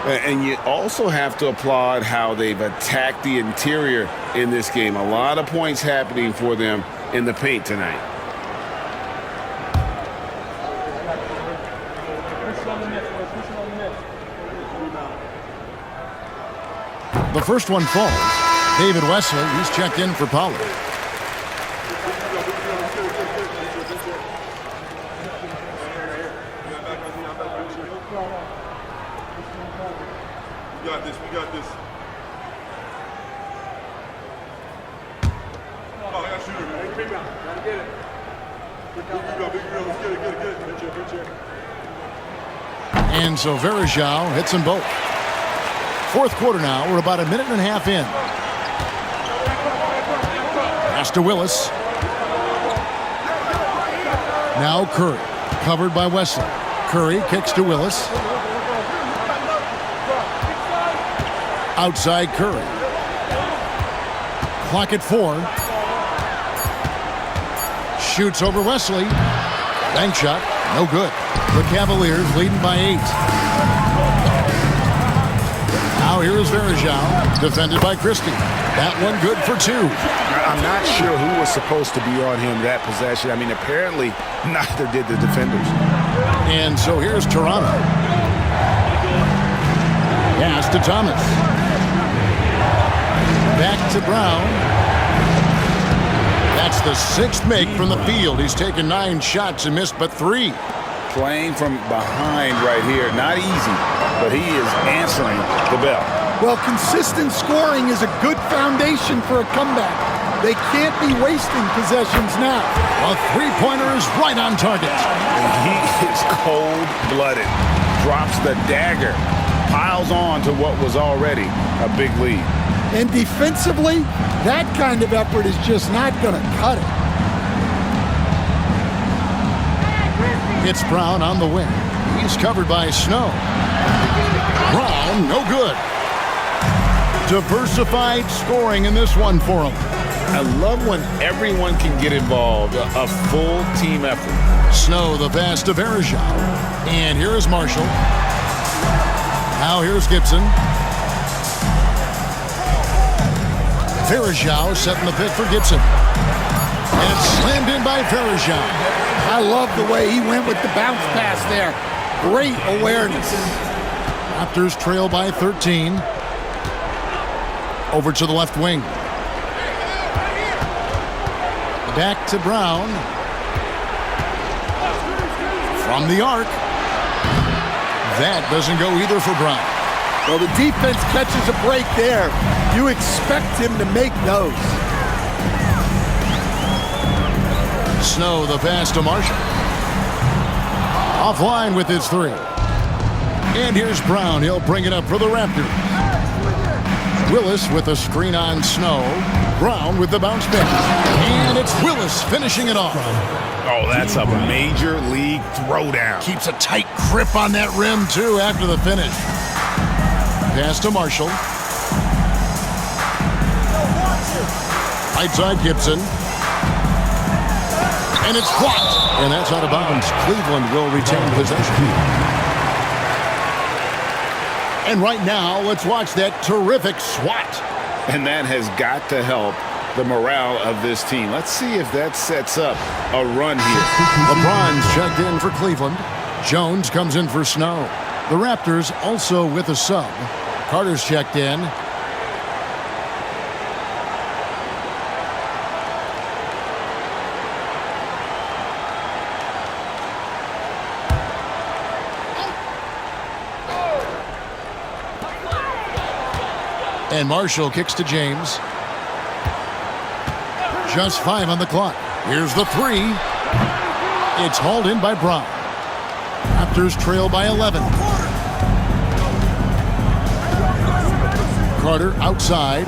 And you also have to applaud how they've attacked the interior in this game. A lot of points happening for them in the paint tonight. The first one falls. David Wesley, he's checked in for Pollard. We got this. Oh, I got a shooter, man. Big rebound. Gotta get it. Big rebound. Let's get it. Good check. And so Verjao hits them both. Fourth quarter now. We're about a minute and a half in. Pass to Willis. Now Curry. Covered by Wesley. Curry kicks to Willis. Outside Curry. Clock at 4. Shoots over Wesley. Bank shot. No good. The Cavaliers leading by 8. Now here is Verajao. Defended by Christie. That one good for 2. I'm not sure who was supposed to be on him that possession. I mean, apparently neither did the defenders. And so here's Toronto. Pass to Thomas. Back to Brown. That's the 6th make from the field. He's taken 9 shots and missed but 3. Playing from behind right here. Not easy, but he is answering the bell. Well, consistent scoring is a good foundation for a comeback. They can't be wasting possessions now. A three-pointer is right on target. And he is cold-blooded. Drops the dagger. Piles on to what was already a big lead. And defensively, that kind of effort is just not going to cut it. It's Brown on the wing. He's covered by Snow. Brown, no good. Diversified scoring in this one for him. I love when everyone can get involved, a full team effort. Snow, the pass to Verajao. And here is Marshall. Now here's Gibson. Verajao setting the pick for Gibson. And it's slammed in by Verajao. I love the way he went with the bounce pass there. Great awareness. Raptors trail by 13. Over to the left wing. Back to Brown. From the arc. That doesn't go either for Brown. Well, the defense catches a break there. You expect him to make those. Snow, the pass to Marshall. Offline with his 3. And here's Brown. He'll bring it up for the Raptors. Willis with a screen on Snow. Brown with the bounce pass. And it's Willis finishing it off. Oh, that's a major league throwdown. Keeps a tight grip on that rim, too, after the finish. Pass to Marshall. Right side Gibson. And it's blocked. And that's out of bounds. Cleveland will retain possession. And right now, let's watch that terrific swat. And that has got to help the morale of this team. Let's see if that sets up a run here. LeBron's checked in for Cleveland. Jones comes in for Snow. The Raptors also with a sub. Carter's checked in. And Marshall kicks to James. Just 5 on the clock. Here's the 3. It's hauled in by Brown. Raptors trail by 11. Carter outside.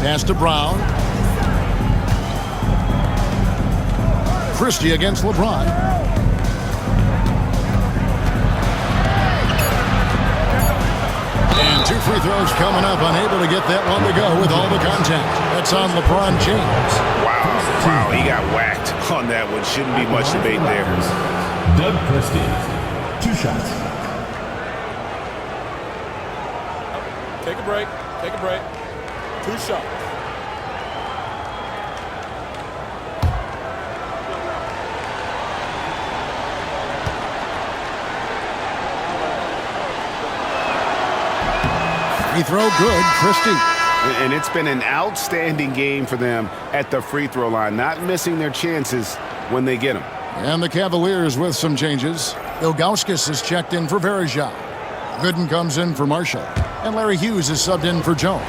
Pass to Brown. Christie against LeBron. And 2 free throws coming up. Unable to get that one to go with all the contact. That's on LeBron James. Wow, he got whacked on that one. Shouldn't be much debate there. Doug Christie, 2 shots. Take a break. Take a break. 2 shots. Free throw good, Christie. And it's been an outstanding game for them at the free throw line, not missing their chances when they get them. And the Cavaliers with some changes. Ilgauskas is checked in for Verajao. Gooden comes in for Marshall. And Larry Hughes is subbed in for Jones.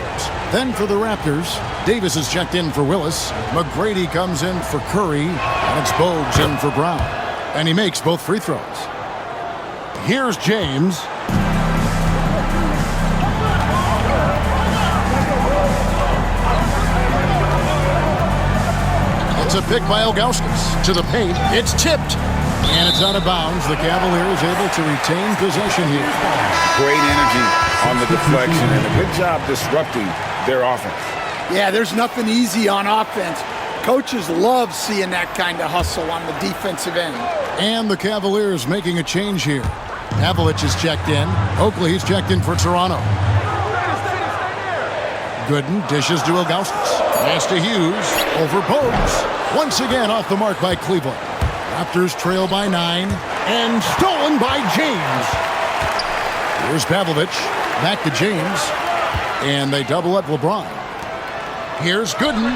Then for the Raptors, Davis is checked in for Willis. McGrady comes in for Curry. And it's Bogues in for Brown. And he makes both free throws. Here's James. It's a pick by Ilgauskas to the paint. It's tipped. And it's out of bounds. The Cavaliers able to retain possession here. Great energy on the deflection and a good job disrupting their offense. Yeah, there's nothing easy on offense. Coaches love seeing that kind of hustle on the defensive end. And the Cavaliers making a change here. Havlicek is checked in. Oakley is checked in for Toronto. Gooden dishes to Ilgauskas. Pass to Hughes. Over Bogues. Once again off the mark by Cleveland. Raptors trail by 9. And stolen by James. Here's Pavlovic. Back to James. And they double up LeBron. Here's Gooden.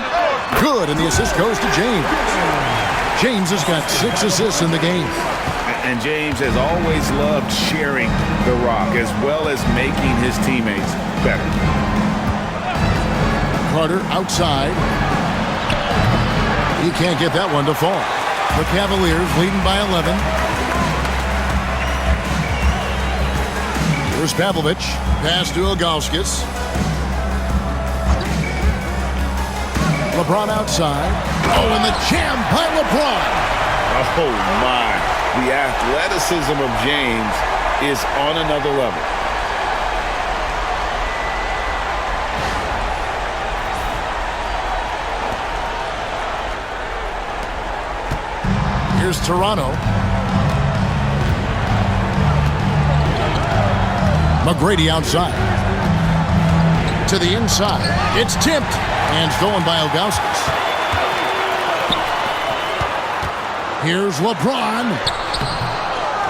Good, and the assist goes to James. James has got 6 assists in the game. And James has always loved sharing the rock as well as making his teammates better. Carter outside. He can't get that one to fall. The Cavaliers leading by 11. Here's Pavlovic. Pass to Ilgauskas. LeBron outside. Oh, and the jam by LeBron. Oh, my. The athleticism of James is on another level. Here's Toronto. McGrady outside. To the inside. It's tipped. And stolen by Ilgauskas. Here's LeBron.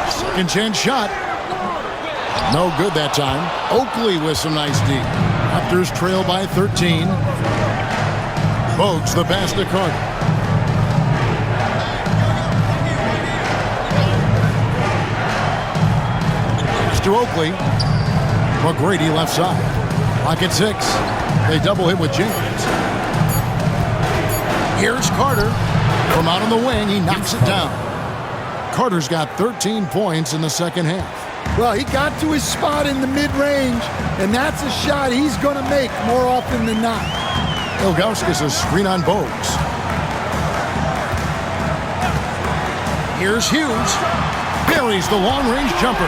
Second chance shot. No good that time. Oakley with some nice D. Raptors trail by 13. Bogues the pass to Carter. Pass to Oakley. McGrady left side. Clock at 6. They double hit with James. Here's Carter. From out on the wing, he knocks it down. Carter's got 13 points in the second half. Well, he got to his spot in the mid-range, and that's a shot he's going to make more often than not. Ilgauskas a screen on Bogues. Here's Hughes. Buries the long-range jumper.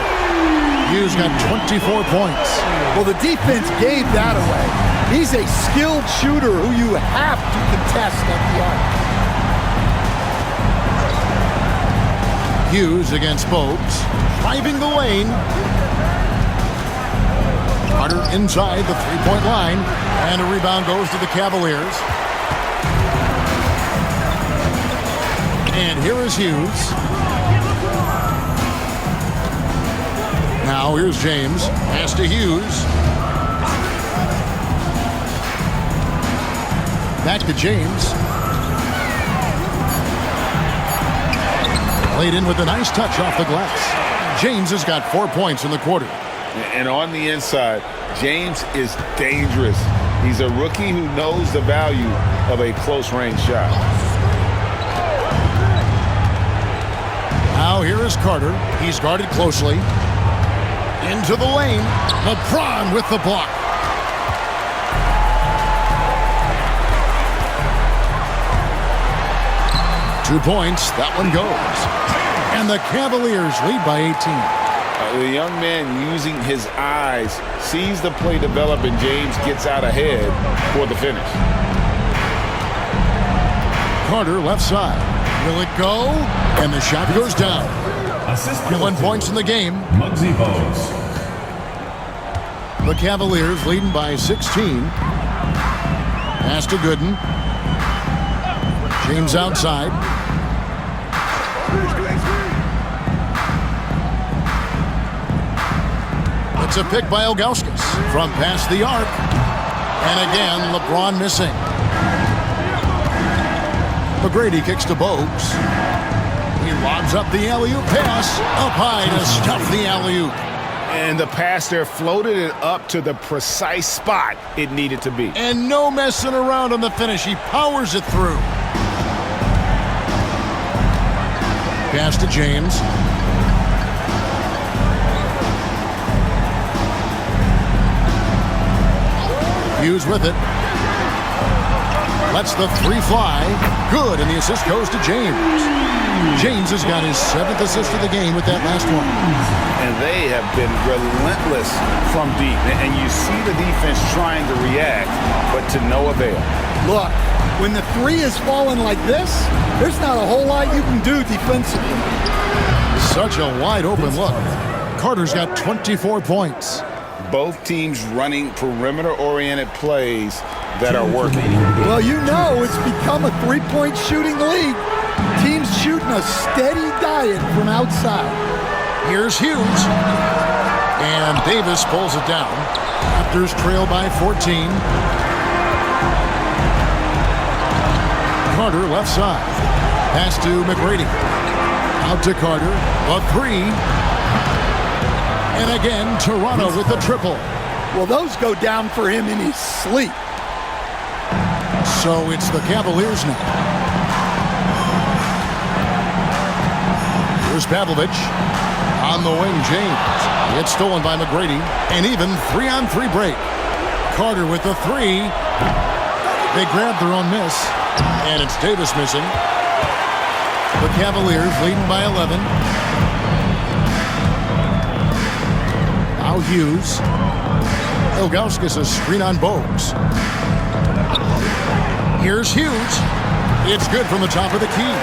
Hughes got 24 points. Well, the defense gave that away. He's a skilled shooter who you have to contest at the arc. Hughes against Bogues. Driving the lane. Carter inside the three-point line. And a rebound goes to the Cavaliers. And here is Hughes. Now here's James. Pass to Hughes. Back to James. Played in with a nice touch off the glass. James has got 4 points in the quarter. And on the inside, James is dangerous. He's a rookie who knows the value of a close-range shot. Now here is Carter. He's guarded closely. Into the lane. LeBron with the block. Two points. That one goes. And the Cavaliers lead by 18. The young man using his eyes sees the play develop, and James gets out ahead for the finish. Carter left side. Will it go? And the shot goes down. Assist 1 points in the game. Muggsy Bogues. The Cavaliers leading by 16. Pass to Gooden. James outside. It's a pick by Ilgauskas from past the arc. And again, LeBron missing. McGrady kicks to Bogues. He lobs up the alley-oop pass. Up high to stuff the alley-oop. And the pass there floated it up to the precise spot it needed to be. And no messing around on the finish. He powers it through. Pass to James. Hughes with it. Lets the three fly. Good, and the assist goes to James. James has got his 7th assist of the game with that last one. And they have been relentless from deep. And you see the defense trying to react, but to no avail. Look, when the three is falling like this, there's not a whole lot you can do defensively. Such a wide open look. Carter's got 24 points. Both teams running perimeter-oriented plays that are working. Well, you know it's become a three-point shooting league. Teams shooting a steady diet from outside. Here's Hughes. And Davis pulls it down. Raptors trail by 14. Carter left side. Pass to McGrady. Out to Carter. A three. And again, Toronto with the triple. Well, those go down for him in his sleep. So it's the Cavaliers now. Here's Pavlovich. On the wing, James. It's stolen by McGrady. And even 3-on-3 break. Carter with the three. They grab their own miss. And it's Davis missing. The Cavaliers leading by 11. Now Hughes. Ilgauskas a screen on Bogues. Here's Hughes. It's good from the top of the key.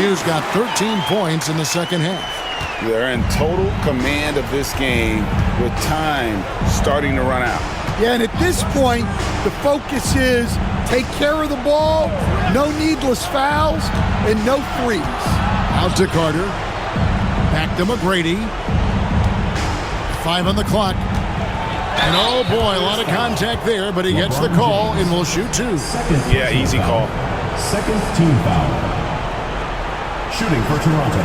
Hughes got 13 points in the second half. They're in total command of this game with time starting to run out. Yeah, and at this point, the focus is take care of the ball, no needless fouls, and no threes. Out to Carter. Back to McGrady. 5 on the clock. And oh boy, a lot of contact there, but he gets the call and will shoot 2. Yeah, easy call. Second team foul. Shooting for Toronto,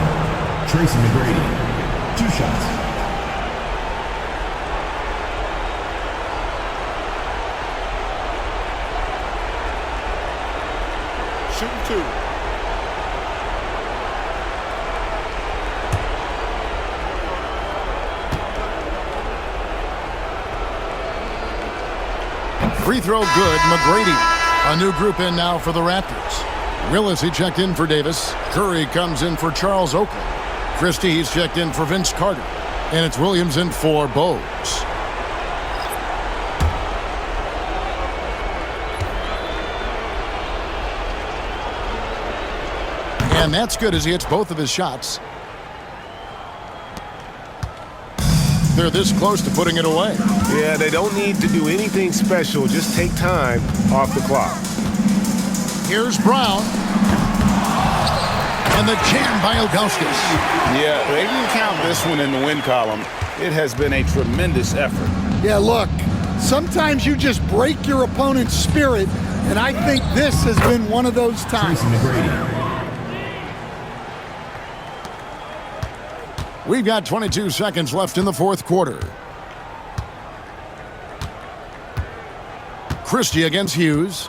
Tracy McGrady. 2 shots. Shooting 2. Free throw good, McGrady. A new group in now for the Raptors. Willis, he checked in for Davis. Curry comes in for Charles Oakley. Christie, he's checked in for Vince Carter. And it's Williams in for Bogues. And that's good as he hits both of his shots. They're this close to putting it away. Yeah, they don't need to do anything special. Just take time off the clock. Here's Brown. And the jam by Ilgauskas. Yeah, they can count this one in the win column. It has been a tremendous effort. Yeah, look, sometimes you just break your opponent's spirit, and I think this has been one of those times. Tracy McGrady. We've got 22 seconds left in the fourth quarter. Christie against Hughes.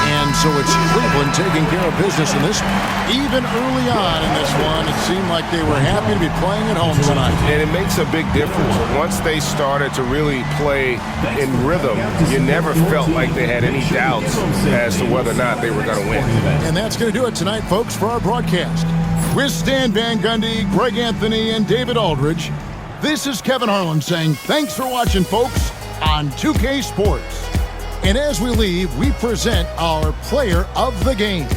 And so it's Cleveland taking care of business in this. Even early on in this one, it seemed like they were happy to be playing at home tonight. And it makes a big difference. Once they started to really play in rhythm, you never felt like they had any doubts as to whether or not they were going to win. And that's going to do it tonight, folks, for our broadcast. With Stan Van Gundy, Greg Anthony, and David Aldridge, this is Kevin Harlan saying thanks for watching, folks, on 2K Sports. And as we leave, we present our player of the game.